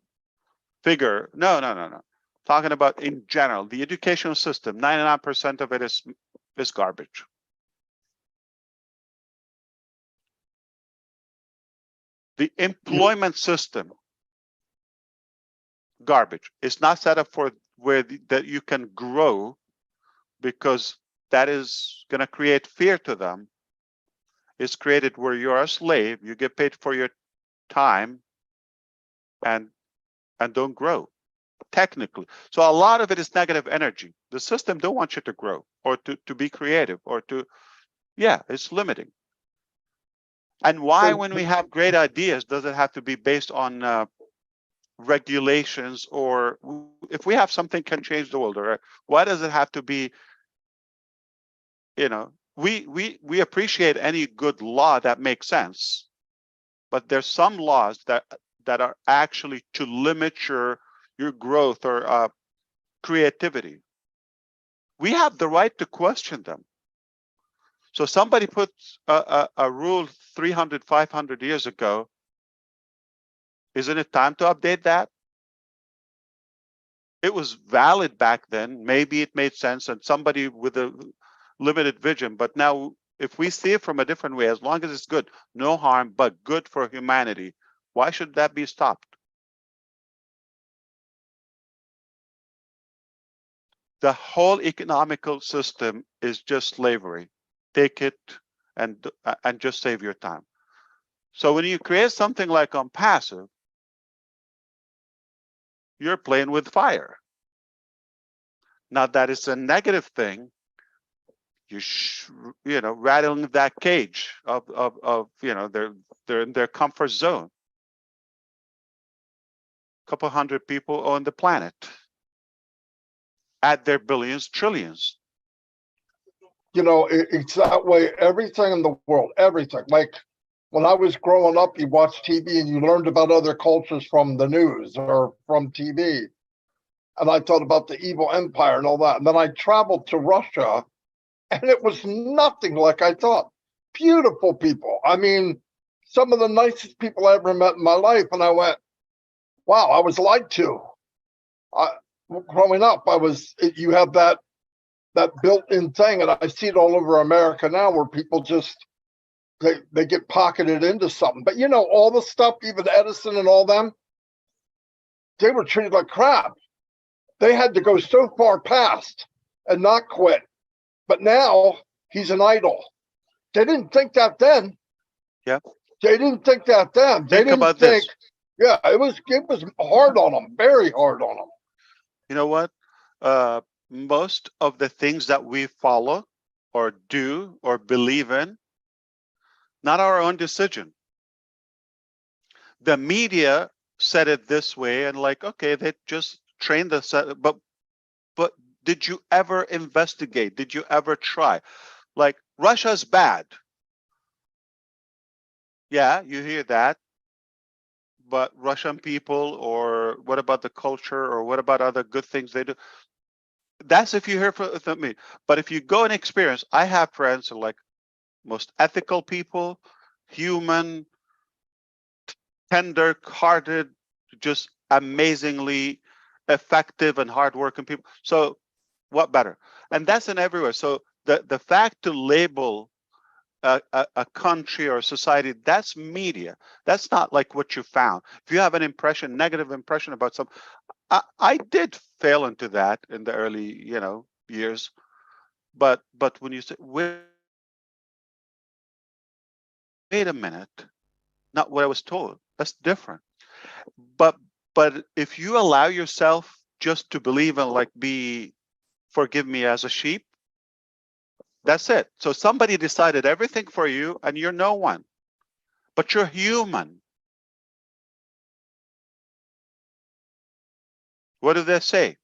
figure. No. Talking about in general, the educational system, 99% of it is garbage. The employment system, garbage. It's not set up for where that you can grow, because that is going to create fear to them. It's created where you're a slave, you get paid for your time, and don't grow technically. So a lot of it is negative energy. The system don't want you to grow or to be creative or to, it's limiting. And why, when we have great ideas, does it have to be based on regulations, or if we have something can change the world, or why does it have to be, we appreciate any good law that makes sense, but there's some laws that are actually to limit your growth or creativity. We have the right to question them. So somebody puts a rule 300, 500 years ago. Isn't it time to update that? It was valid back then. Maybe it made sense, and somebody with a limited vision. But now, if we see it from a different way, as long as it's good, no harm, but good for humanity, why should that be stopped? The whole economical system is just slavery. Take it and just save your time. So when you create something like Onpassive, you're playing with fire. Not that it's a negative thing. You rattling that cage of they're in their comfort zone. A couple hundred people on the planet. Add their billions, trillions. It's that way. Everything in the world, everything. Like when I was growing up, you watched TV and you learned about other cultures from the news or from TV. And I thought about the evil empire and all that. And then I traveled to Russia, and it was nothing like I thought. beautiful people. I mean, some of the nicest people I ever met in my life. And I went, wow, I was lied to. Growing up, you have that built-in thing, and I see it all over America now, where people just they get pocketed into something. But you know, all the stuff, even Edison and all them, they were treated like crap. They had to go so far past and not quit. But now he's an idol. They didn't think that then. Yep. They didn't think that then. They Think didn't about think. this. Yeah, it was hard on them, very hard on them. You know what? Most of the things that we follow or do or believe in, not our own decision. The media said it this way, and like, okay, they just trained us. But did you ever investigate? Did you ever try? Like, Russia's bad. Yeah, you hear that. But Russian people, or what about the culture, or what about other good things they do? That's if you hear from me. But if you go and experience, I have friends who are like most ethical people, human, tender-hearted, just amazingly effective and hardworking people. So what better? And that's in everywhere. So the fact to label a country or a society, that's media. That's not like what you found. If you have an impression, negative impression about some, I did fail into that in the early, years. But when you say, wait a minute, not what I was told, that's different. But if you allow yourself just to believe and like be, forgive me, as a sheep, that's it. So somebody decided everything for you, and you're no one, but you're human. What do they say?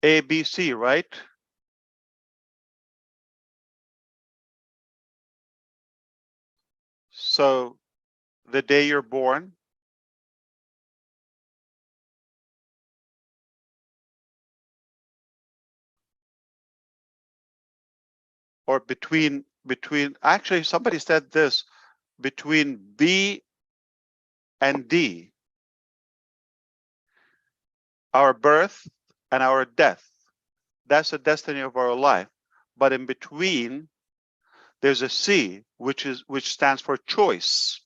A, B, C, right? So the day you're born, or between, actually somebody said this, between B and D, our birth and our death, that's the destiny of our life. But in between, there's a C, which stands for choice.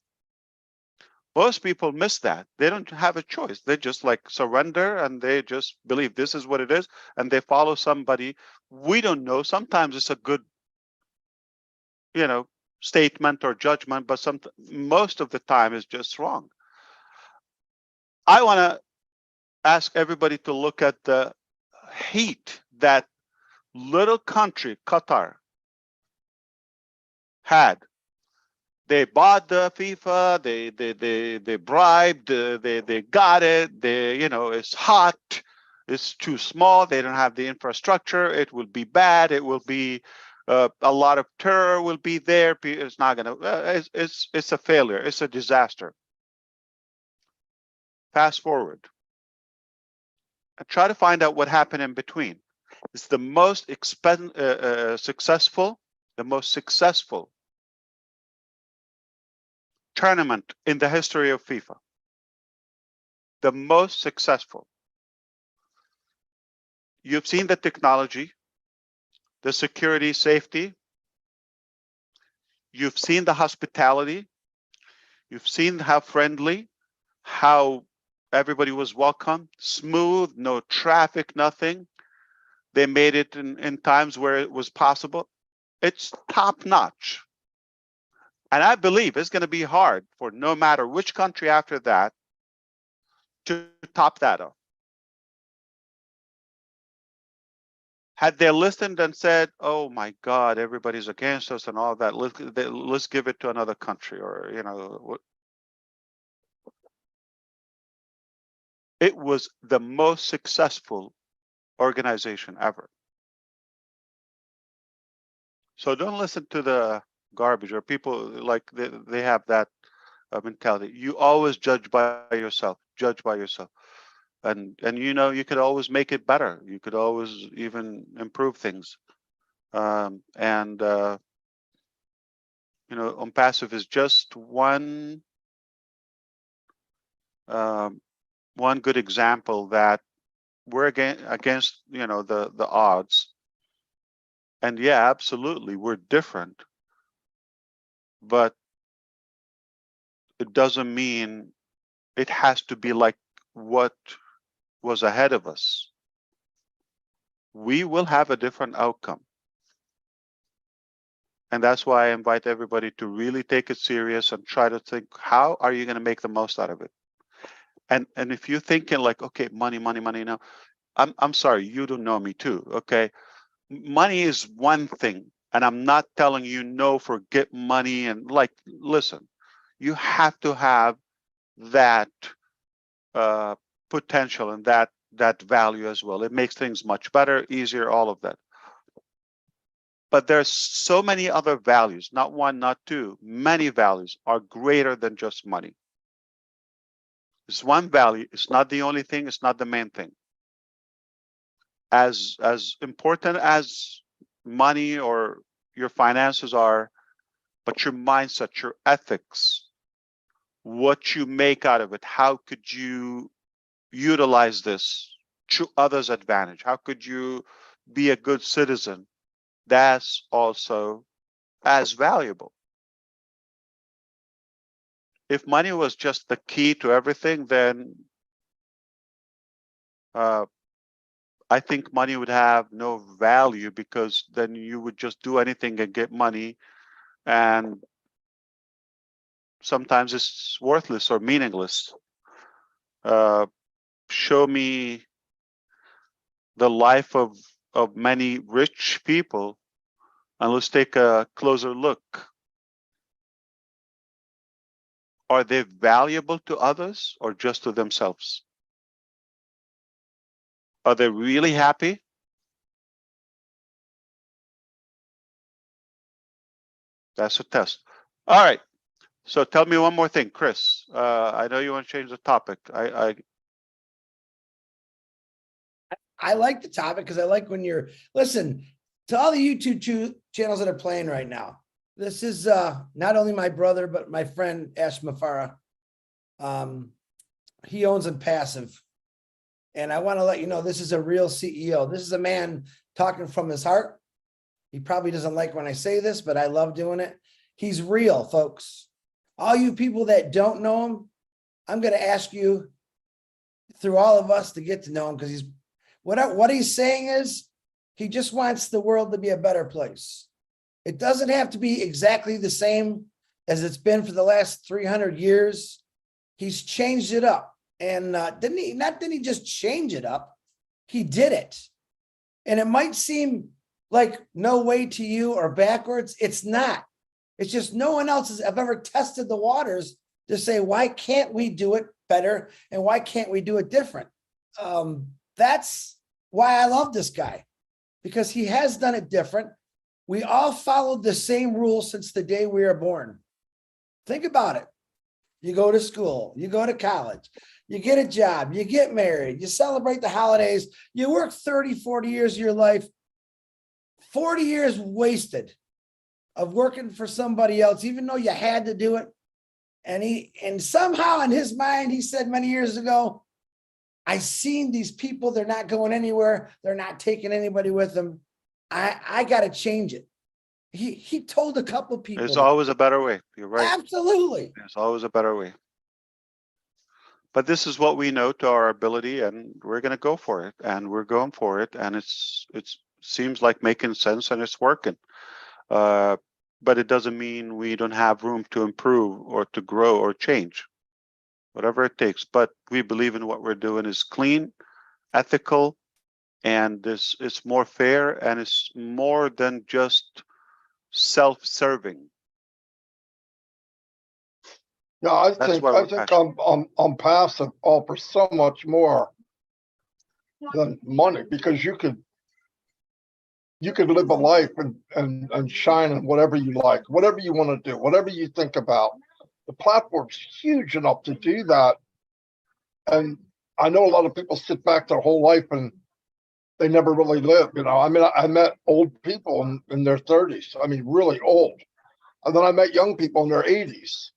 Most people miss that. They don't have a choice. They just like surrender, and they just believe this is what it is, and they follow somebody. We don't know. Sometimes it's a good, statement or judgment, but most of the time is just wrong. I want to ask everybody to look at the heat that little country, Qatar, had. They bought the FIFA, they bribed, they got it, it's hot, it's too small, they don't have the infrastructure, it will be bad, it will be, a lot of terror will be there, it's not gonna, it's a failure, it's a disaster. Fast forward and try to find out what happened in between. It's the most successful tournament in the history of FIFA. The most successful. You've seen the technology, the security, safety. You've seen the hospitality. You've seen how friendly, how everybody was welcome, smooth, no traffic, nothing. They made it in times where it was possible. It's top notch. And I believe it's going to be hard for no matter which country after that to top that up. Had they listened and said, oh my God, everybody's against us and all that, let's give it to another country, or, it was the most successful organization ever. So don't listen to the garbage, or people like they have that mentality. You always judge by yourself. Judge by yourself. and you know, you could always make it better. You could always even improve things. And you know, Onpassive is just one good example that we're against you know, the odds. And yeah, absolutely, we're different, but it doesn't mean it has to be like what was ahead of us. We will have a different outcome. And that's why I invite everybody to really take it serious and try to think, how are you going to make the most out of it? And if you're thinking like, okay, money, no, I'm sorry, you don't know me too. Okay. Money is one thing. And I'm not telling you no, forget money. And like, listen, you have to have that potential and that value as well. It makes things much better, easier, all of that. But there's so many other values, not one, not two, many values are greater than just money. It's one value, it's not the only thing, it's not the main thing. As important as money or your finances are, but your mindset, your ethics, what you make out of it, how could you utilize this to others' advantage? How could you be a good citizen? That's also as valuable. If money was just the key to everything, then I think money would have no value, because then you would just do anything and get money, and sometimes it's worthless or meaningless. Show me the life of many rich people, and let's take a closer look. Are they valuable to others or just to themselves? Are they really happy? That's a test. All right. So tell me one more thing, Chris. I know you want to change the topic. I like the topic because I like when you're, listen, to all the YouTube channels that are playing right now. This is not only my brother, but my friend ASHMUFAREH. He owns Onpassive. And I want to let you know, this is a real CEO. This is a man talking from his heart. He probably doesn't like when I say this, but I love doing it. He's real, folks. All you people that don't know him, I'm going to ask you through all of us to get to know him, because what he's saying is he just wants the world to be a better place. It doesn't have to be exactly the same as it's been for the last 300 years. He's changed it up. And didn't he just change it up? He did it. And it might seem like no way to you or backwards. It's not. It's just no one else has ever tested the waters to say, why can't we do it better? And why can't we do it different? That's why I love this guy, because he has done it different. We all followed the same rules since the day we were born. Think about it. You go to school, you go to college, you get a job, you get married, you celebrate the holidays, you work 30, 40 years of your life, 40 years wasted of working for somebody else, even though you had to do it. And somehow in his mind, he said many years ago, I seen these people, they're not going anywhere. They're not taking anybody with them. I got to change it. He told a couple of people. There's always a better way. You're right. Absolutely. There's always a better way. But this is what we know to our ability, and we're going to go for it, and we're going for it. And it seems like making sense, and it's working. But it doesn't mean we don't have room to improve or to grow or change, whatever it takes. But we believe in what we're doing is clean, ethical, and this is more fair, and it's more than just self-serving. Yeah, I think Onpassive offers so much more than money, because you could live a life and shine in whatever you like, whatever you want to do, whatever you think about. The platform's huge enough to do that. And I know a lot of people sit back their whole life and they never really live. You know, I mean, I met old people in their 30s. I mean, really old. And then I met young people in their 80s.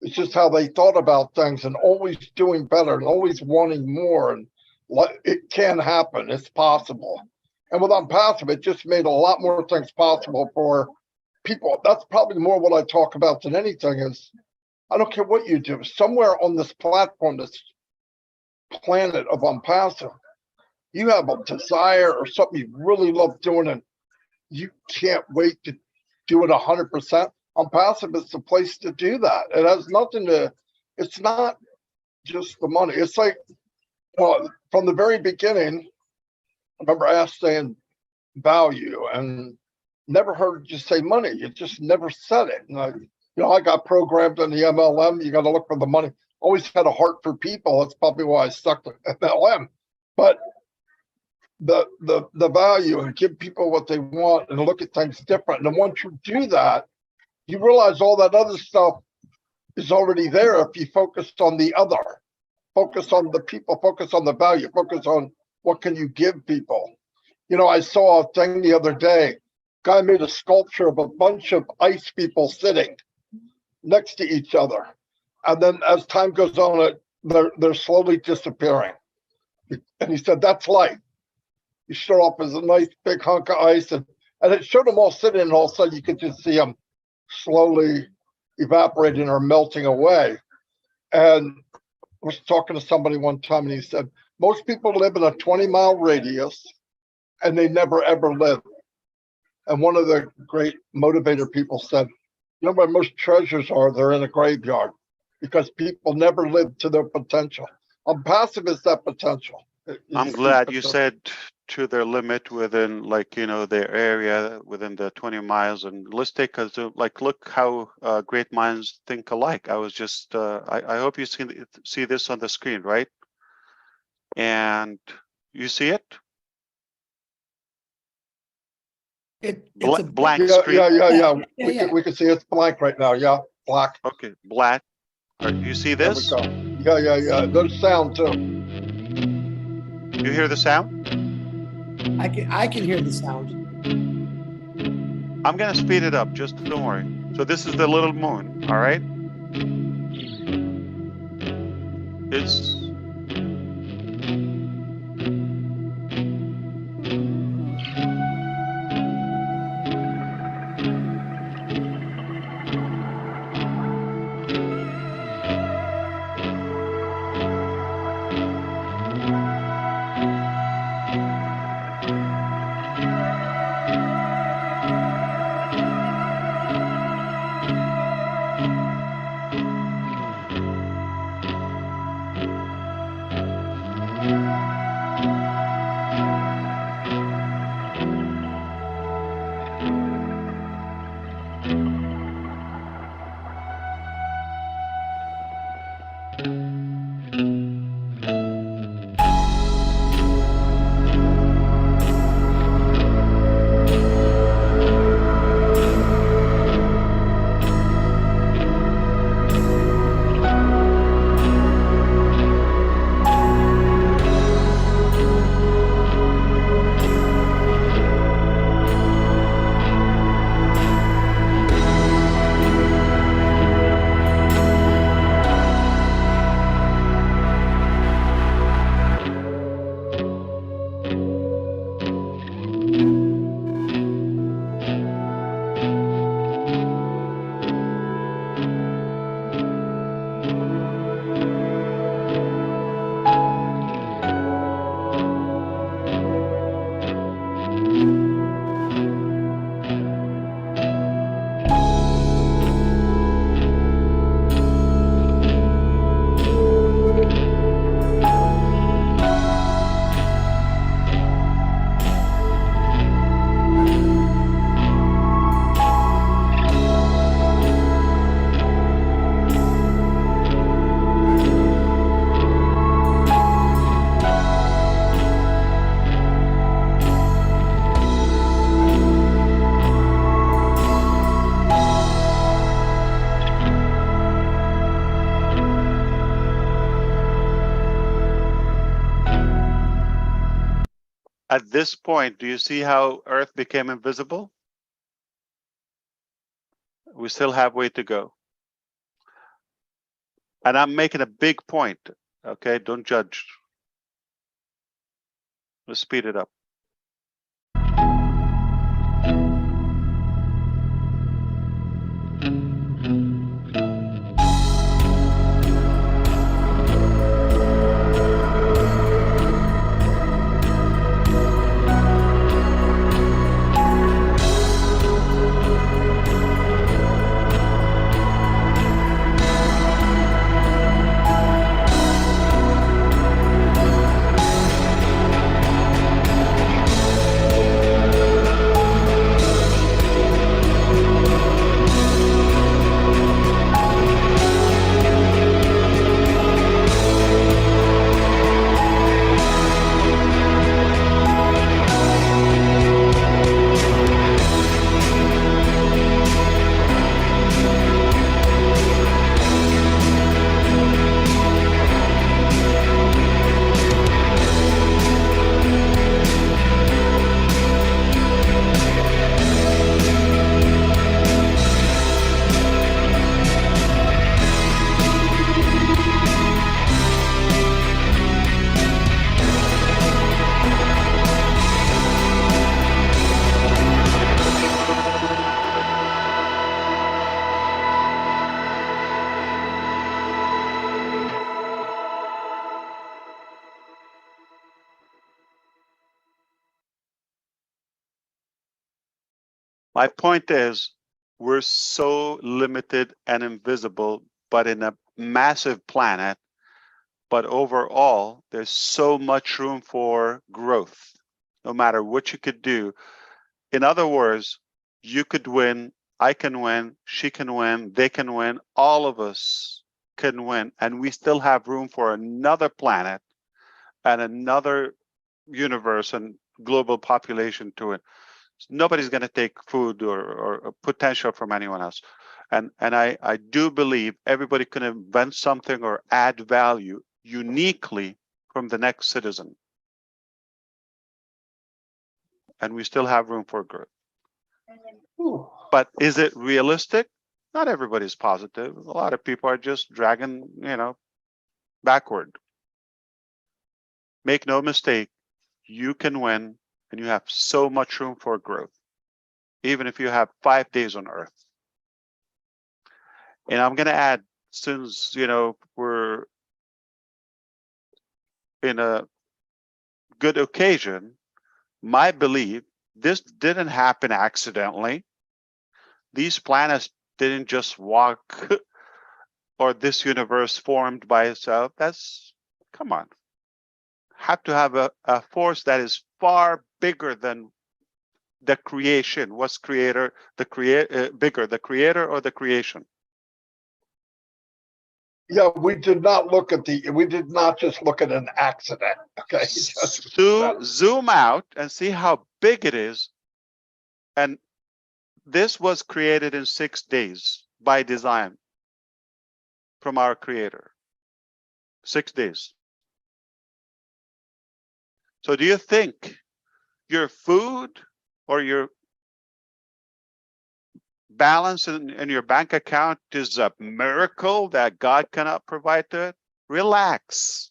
It's just how they thought about things and always doing better and always wanting more. And it can happen. It's possible. And with Onpassive, it just made a lot more things possible for people. That's probably more what I talk about than anything is, I don't care what you do. Somewhere on this platform, this planet of Onpassive, you have a desire or something you really love doing and you can't wait to do it 100%. Onpassive is the place to do that. It has nothing to, it's not just the money. It's like, from the very beginning, I remember Ash saying value and never heard you say money. You just never said it. And I got programmed in the MLM. You got to look for the money. Always had a heart for people. That's probably why I stuck to MLM. But the value and give people what they want and look at things different. And then once you do that, you realize all that other stuff is already there if you focus on the other, focus on the people, focus on the value, focus on what can you give people. You know, I saw a thing the other day, guy made a sculpture of a bunch of ice people sitting next to each other. And then as time goes on, they're slowly disappearing. And he said, that's life. You start off as a nice big hunk of ice and it showed them all sitting and all of a sudden you could just see them slowly evaporating or melting away. And I was talking to somebody one time and he said, most people live in a 20-mile radius and they never ever live. And one of the great motivator people said, you know where most treasures are? They're in a graveyard because people never live to their potential. Onpassive is that potential. I'm glad you said to their limit within, like, you know, their area within the 20 miles. And let's take a zoom, like, look how great minds think alike. I was just, I hope you see this on the screen, right? And you see it? It's a blank Yeah, screen. yeah. We can see it's blank right now. Yeah, black. Okay, black. Do you see There we this? go. Yeah. There's sound too. You hear the sound? I can hear the sound. I'm gonna speed it up, just don't worry. So this is the little moon, all right? It's at this point, do you see how Earth became invisible? We still have way to go. And I'm making a big point, okay? Don't judge. Let's speed it up. My point is, we're so limited and invisible, but in a massive planet. But overall, there's so much room for growth, no matter what you could do. In other words, you could win, I can win, she can win, they can win, all of us can win, and we still have room for another planet and another universe and global population to it. Nobody's going to take food or potential from anyone else. And I do believe everybody can invent something or add value uniquely from the next citizen. And we still have room for growth. But is it realistic? Not everybody's positive. A lot of people are just dragging, backward. Make no mistake, you can win, and you have so much room for growth, even if you have 5 days on Earth. And I'm going to add, since we're in a good occasion, my belief, this didn't happen accidentally. These planets didn't just walk, or this universe formed by itself. Come on. Have to have a force that is far bigger than the creation. What's bigger, the creator or the creation? Yeah, we did not just look at an accident. Okay. Zoom out and see how big it is. And this was created in 6 days by design from our creator. 6 days. So do you think your food or your balance in your bank account is a miracle that God cannot provide to it? Relax.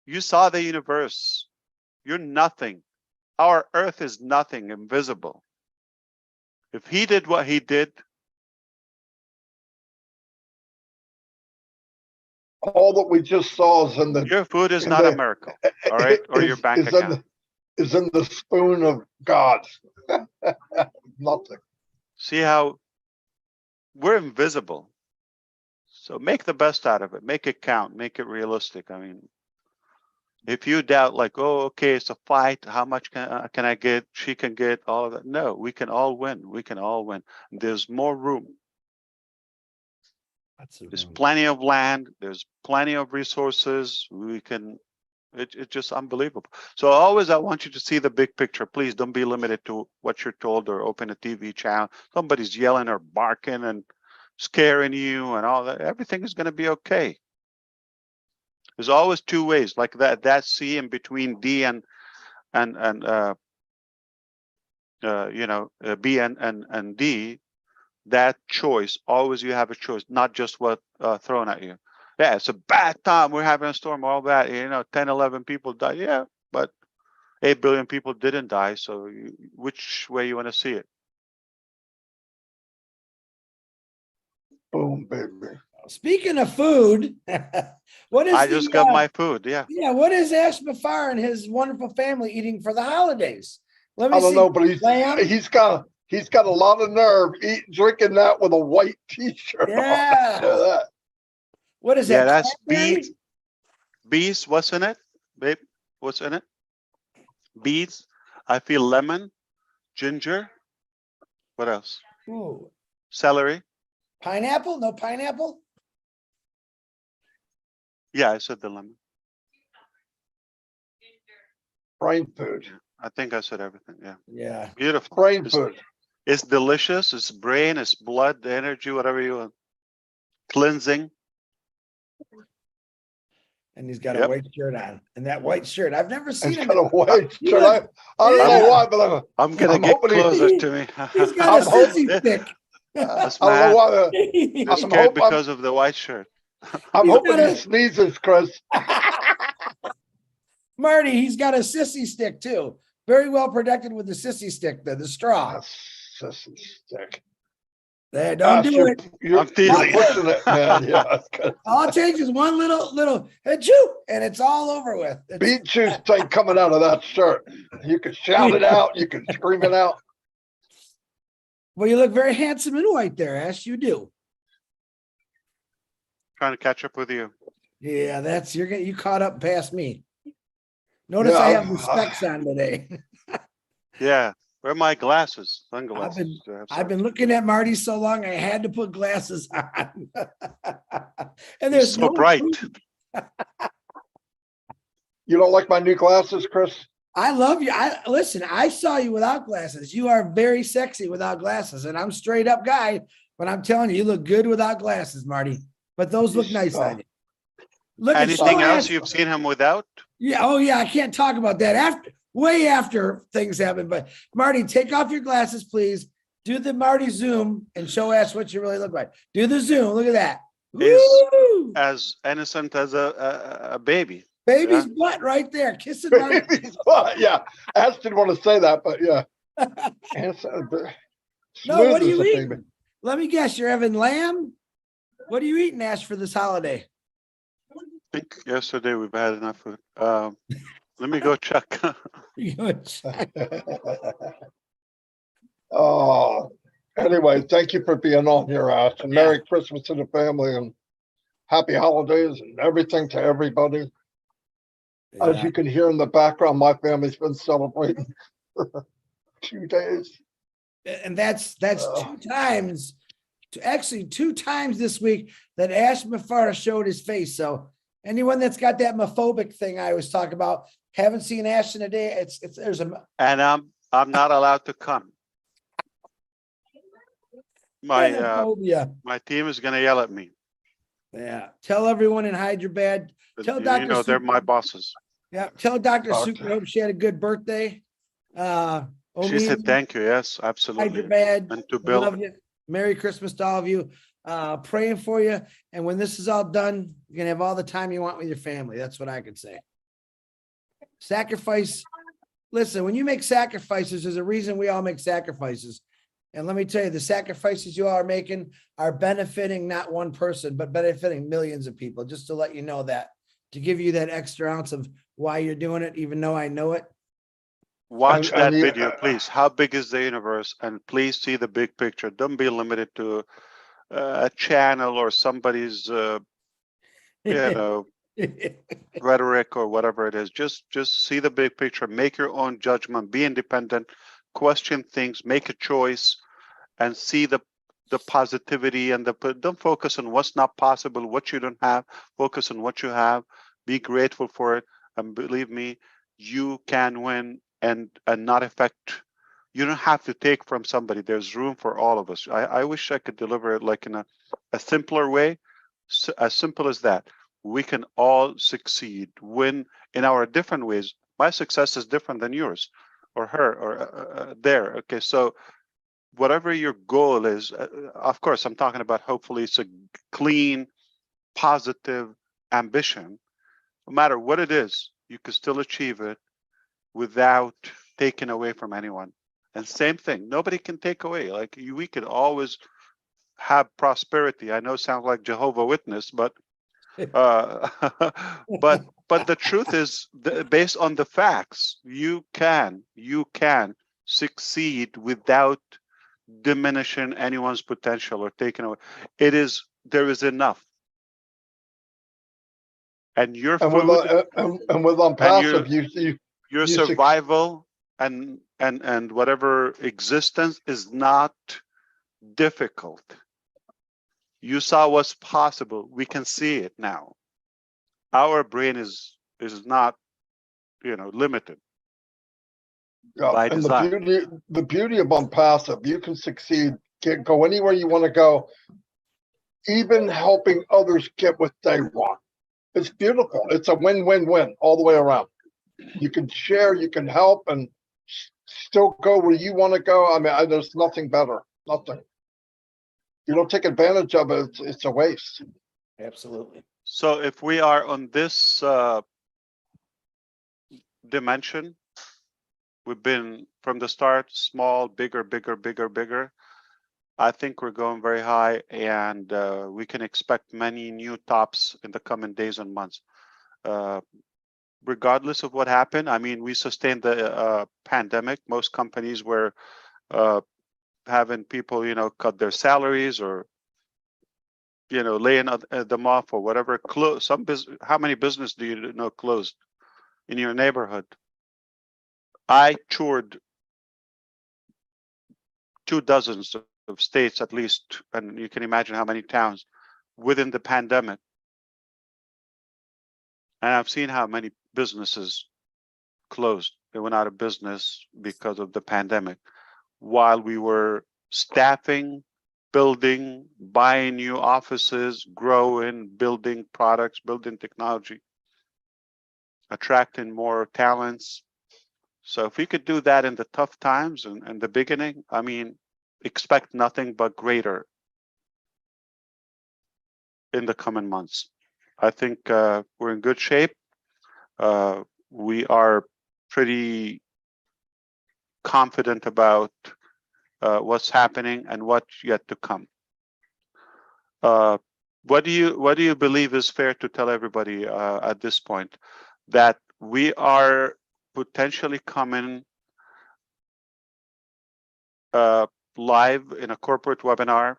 You saw the universe. You're nothing. Our Earth is nothing, invisible. If he did what he did, all that we just saw is in the. Your food is not a miracle, all right? Or your bank account. Is in the spoon of God. Nothing. See how we're invisible. So make the best out of it. Make it count. Make it realistic. I mean, if you doubt, like, oh, okay, it's a fight. How much can I get? She can get all of that. No, we can all win. We can all win. There's more room. There's plenty of land. There's plenty of resources. We can. It's just unbelievable. So always, I want you to see the big picture. Please don't be limited to what you're told or open a TV channel. Somebody's yelling or barking and scaring you and all that. Everything is going to be okay. There's always two ways, like that C in between D and B and D, that choice, always you have a choice, not just what thrown at you. Yeah, it's a bad time. We're having a storm, all bad. 10, 11 people died. Yeah, but 8 billion people didn't die. So which way you want to see it? Boom, baby. Speaking of food, what is I just got my food. Yeah. Yeah, what is ASHMUFAREH and his wonderful family eating for the holidays? Let me I don't see. know, but Lamb? he's got a lot of nerve drinking that with a white t-shirt Yeah. on. What is Yeah, that? that's beets. Beets, what's in it? Babe, what's in it? Beets. I feel lemon, ginger. What else? Ooh. Celery. Pineapple? No pineapple? Yeah, I said the lemon. Brain food. I think I said everything. Yeah. Yeah. Beautiful. Brain food. It's delicious. It's brain, it's blood, energy, whatever you want. Cleansing. And he's got a white shirt on. And that white shirt, I've never seen He's him. got a white shirt. I don't know why, but I'm gonna get closer to me. He's got a sissy stick. I don't know why. I'm scared because of the white shirt. I'm hoping he sneezes, Chris. Marty, he's got a sissy stick too. Very well protected with the sissy stick, the straw. Sissy stick. There, don't do it. I'm teasing. Pushing it, man. Yeah. All it takes is one little achoo, and it's all over with. Beet juice ain't coming out of that shirt. You can shout it out. You can scream it out. Well, you look very handsome in white there, Ash. You do. Trying to catch up with you. Yeah, you caught up past me. Notice I have the specs on today. Yeah. Where are my glasses? Sunglasses. I've been looking at Marty so long, I had to put glasses on. And there's so bright. You don't like my new glasses, Chris? I love you. Listen, I saw you without glasses. You are very sexy without glasses. And I'm a straight up guy, but I'm telling you, you look good without glasses, Marty. But those look nice on you. Look Anything else you've seen him without? Yeah. Oh, yeah. I can't talk about that way after things happen. But Marty, take off your glasses, please. Do the Marty zoom and show Ash what you really look like. Do the zoom. Look at that. Woo! As innocent as a baby. Baby's butt right there. Kissing Marty. Baby's butt. Yeah. Ash didn't want to say that, but yeah. No, what are you eating? Baby. Let me guess. You're having lamb? What are you eating, Ash, for this holiday? I think yesterday we've had enough food. Let me go check. Oh, anyway, thank you for being on here, Ash. And Merry Christmas to the family and happy holidays and everything to everybody. Yeah. As you can hear in the background, my family's been celebrating for 2 days. And that's 2 times, actually 2 times this week that ASHMUFAREH showed his face. So anyone that's got that mophobic thing I was talking about, haven't seen Ash in a day. And I'm not allowed to come. My team is gonna yell at me. Yeah. Tell everyone in Hyderabad. Tell Dr. They're my bosses. Yeah. Tell Dr. Super hope she had a good birthday. She said thank you. Yes, absolutely. Hyderabad. And to Bill. Love you. Merry Christmas to all of you. Praying for you. And when this is all done, you're gonna have all the time you want with your family. That's what I could say. Sacrifice. Listen, when you make sacrifices, there's a reason we all make sacrifices. And let me tell you, the sacrifices you all are making are benefiting not one person, but benefiting millions of people. Just to let you know that, to give you that extra ounce of why you're doing it, even though I know it. Watch that video, please. How big is the universe? And please see the big picture. Don't be limited to a channel or somebody's, rhetoric or whatever it is. Just see the big picture. Make your own judgment. Be independent. Question things. Make a choice, and see the positivity and don't focus on what's not possible, what you don't have. Focus on what you have. Be grateful for it, and believe me, you can win and not affect. You don't have to take from somebody. There's room for all of us. I wish I could deliver it like in a simpler way, as simple as that. We can all succeed, win in our different ways. My success is different than yours or her or there. Okay, so whatever your goal is, of course, I'm talking about hopefully it's a clean, positive ambition. No matter what it is, you can still achieve it without taking away from anyone. And same thing, nobody can take away. Like we could always have prosperity. I know it sounds like Jehovah's Witness, but but the truth is, based on the facts, you can succeed without diminishing anyone's potential or taking away. There is enough. And your And food with Onpassive, you your you survival and whatever existence is not difficult. You saw what's possible. We can see it now. Our brain is not, limited by and design. the beauty of Onpassive, you can succeed, go anywhere you want to go, even helping others get what they want. It's beautiful. It's a win-win-win all the way around. You can share, you can help, and still go where you want to go. I mean, there's nothing better. Nothing. You don't take advantage of it, it's a waste. Absolutely. So if we are on this dimension, we've been from the start small, bigger, bigger, bigger, bigger. I think we're going very high, and we can expect many new tops in the coming days and months. Regardless of what happened, I mean, we sustained the pandemic. Most companies were having people, cut their salaries or, laying them off or whatever. Close how many business do you know closed in your neighborhood? I toured 24 of states at least, and you can imagine how many towns within the pandemic. And I've seen how many businesses closed. They went out of business because of the pandemic. While we were staffing, building, buying new offices, growing, building products, building technology, attracting more talents. So if we could do that in the tough times and the beginning, I mean, expect nothing but greater in the coming months. I think we're in good shape. We are pretty confident about what's happening and what's yet to come. What do you believe is fair to tell everybody at this point? That we are potentially coming live in a corporate webinar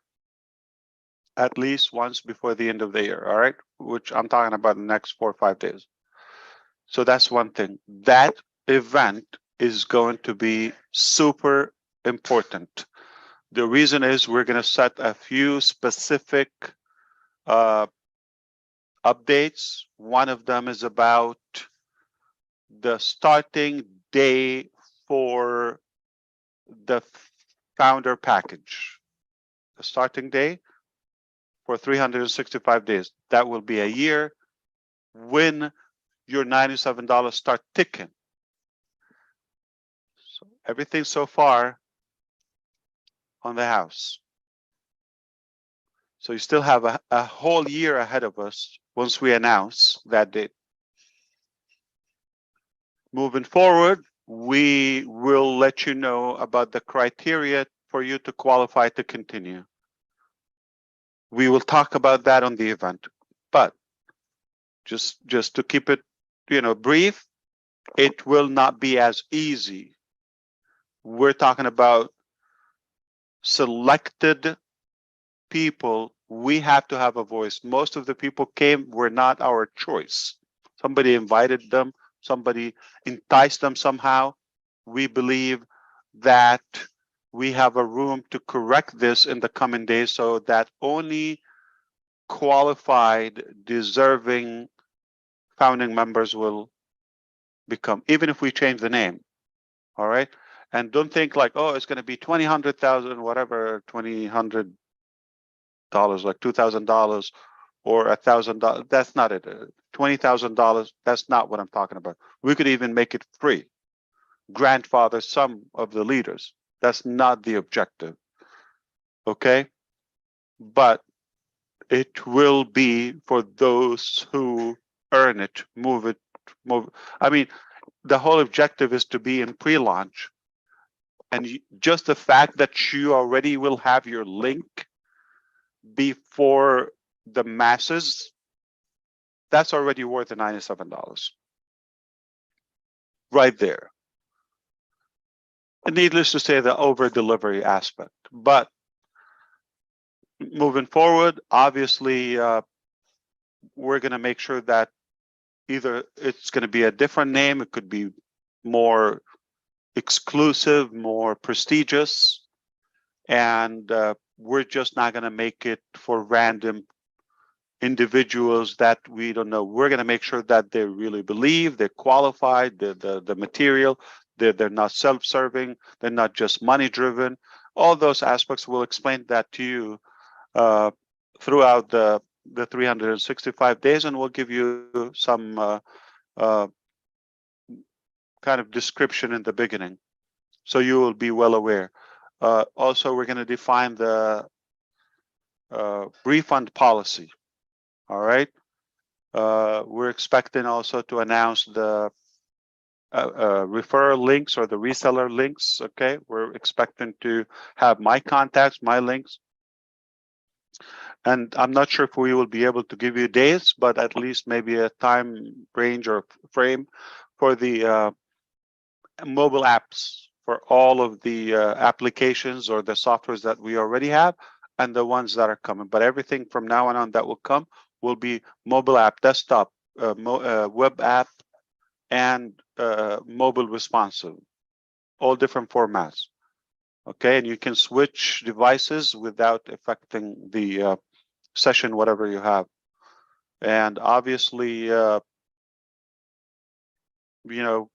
at least once before the end of the year, all right? Which I'm talking about in the next 4 or 5 days. So that's one thing. That event is going to be super important. The reason is we're going to set a few specific updates. One of them is about the starting day for the founder package. The starting day for 365 days. That will be a year when your $97 start ticking. So everything so far on the house. So you still have a whole year ahead of us once we announce that date. Moving forward, we will let you know about the criteria for you to qualify to continue. We will talk about that on the event, but just to keep it, brief, it will not be as easy. We're talking about selected people. We have to have a voice. Most of the people were not our choice. Somebody invited them, somebody enticed them somehow. We believe that we have a room to correct this in the coming days so that only qualified, deserving founding members will become, even if we change the name. All right. And don't think like, oh, it's going to be 20, 100,000, whatever, $2,000, like $2,000 or $1,000. That's not it. $20,000. That's not what I'm talking about. We could even make it free. Grandfather some of the leaders. That's not the objective. Okay, but it will be for those who earn it. Move. I mean, the whole objective is to be in pre-launch, and just the fact that you already will have your link before the masses, that's already worth the $97 right there. And needless to say, the over delivery aspect. But moving forward, obviously, we're going to make sure that either it's going to be a different name, it could be more exclusive, more prestigious, and we're just not going to make it for random individuals that we don't know. We're going to make sure that they really believe, they're qualified, the material, they're not self-serving, they're not just money-driven. All those aspects, we'll explain that to you throughout the 365 days, and we'll give you some kind of description in the beginning, so you will be well aware. Also, we're going to define the refund policy. All right. We're expecting also to announce the referral links or the reseller links. Okay, we're expecting to have my contacts, my links. And I'm not sure if we will be able to give you dates, but at least maybe a time range or frame for the mobile apps, for all of the applications or the softwares that we already have and the ones that are coming. But everything from now on that will come will be mobile app, desktop, web app, and mobile responsive, all different formats. Okay, and you can switch devices without affecting the session, whatever you have. And obviously, you know,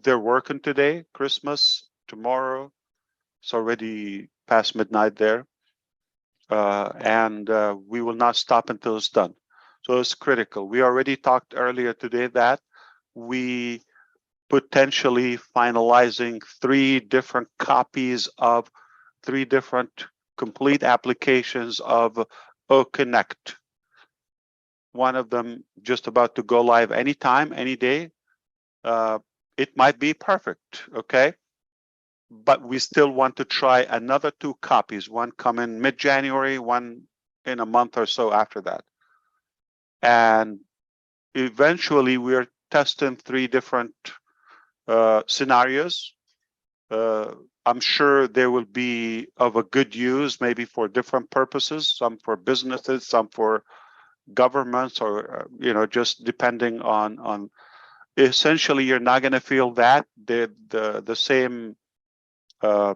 they're working today, Christmas, tomorrow. It's already past midnight there. And we will not stop until it's done. So it's critical. We already talked earlier today that we potentially finalizing 3 different copies of 3 different complete applications of Connect. One of them just about to go live anytime, any day. It might be perfect, okay? But we still want to try another 2 copies, one coming mid-January, one in a month or so after that. And eventually we're testing 3 different scenarios. I'm sure they will be of a good use, maybe for different purposes, some for businesses, some for governments, or you know, just depending on essentially you're not going to feel that the same I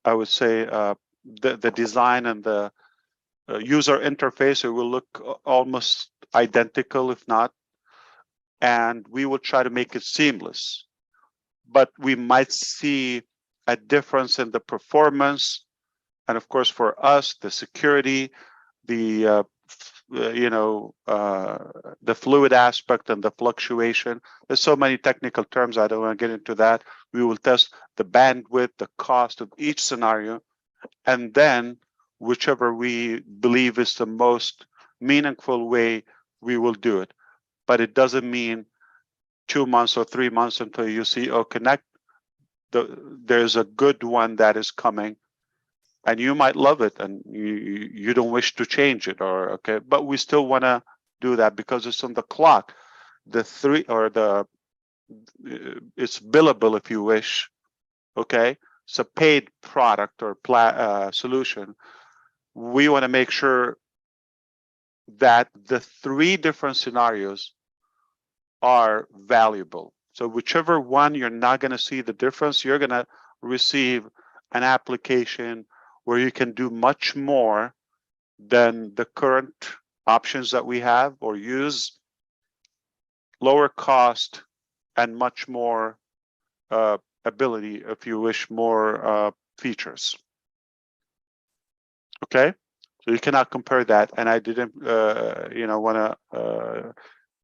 would say the design and the user interface, it will look almost identical, if not, and we will try to make it seamless. But we might see a difference in the performance, and of course for us, the security, the you know, the fluid aspect and the fluctuation. There's so many technical terms, I don't want to get into that. We will test the bandwidth, the cost of each scenario, and then whichever we believe is the most meaningful way, we will do it. But it doesn't mean 2 months or 3 months until you see, oh, Connect, there's a good one that is coming, and you might love it and you don't wish to change it, or okay, but we still want to do that because it's on the clock. The 3 or the it's billable, if you wish. Okay, it's a paid product or solution. We want to make sure that the 3 different scenarios are valuable. So whichever one you're not going to see the difference, you're going to receive an application where you can do much more than the current options that we have, or use lower cost and much more ability, if you wish, more features. Okay, So you cannot compare that. And I didn't, want to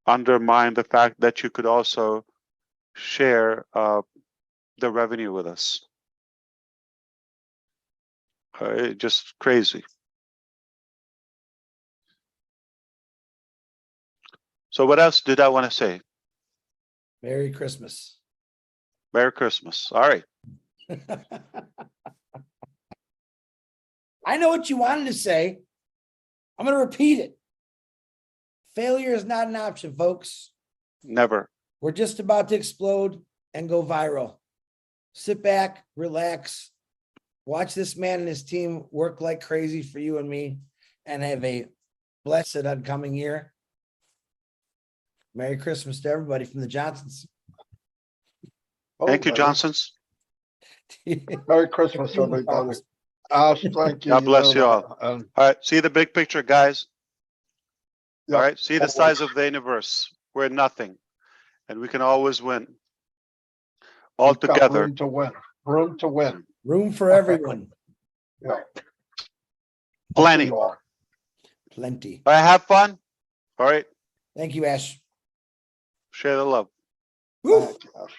undermine the fact that you could also share the revenue with us. Just crazy. So what else did I want to say? Merry Christmas. Merry Christmas. All right. I know what you wanted to say. I'm going to repeat it. Failure is not an option, folks. Never. We're just about to explode and go viral. Sit back, relax, watch this man and his team work like crazy for you and me, and have a blessed upcoming year. Merry Christmas to everybody from the Johnsons. Thank you, Johnsons. Merry Christmas, everybody. Ash, thank you. God bless know you that. all. And All right. See the big picture, guys. yeah, All right. See the size of the universe. We're nothing. And we can always win. All we've got together. room to win. Room to win. Room for everyone. Yeah. Plenty. You are. Plenty. All right. Have fun. All right. Thank you, Ash. Share the love. Woo. Thank you, Ash.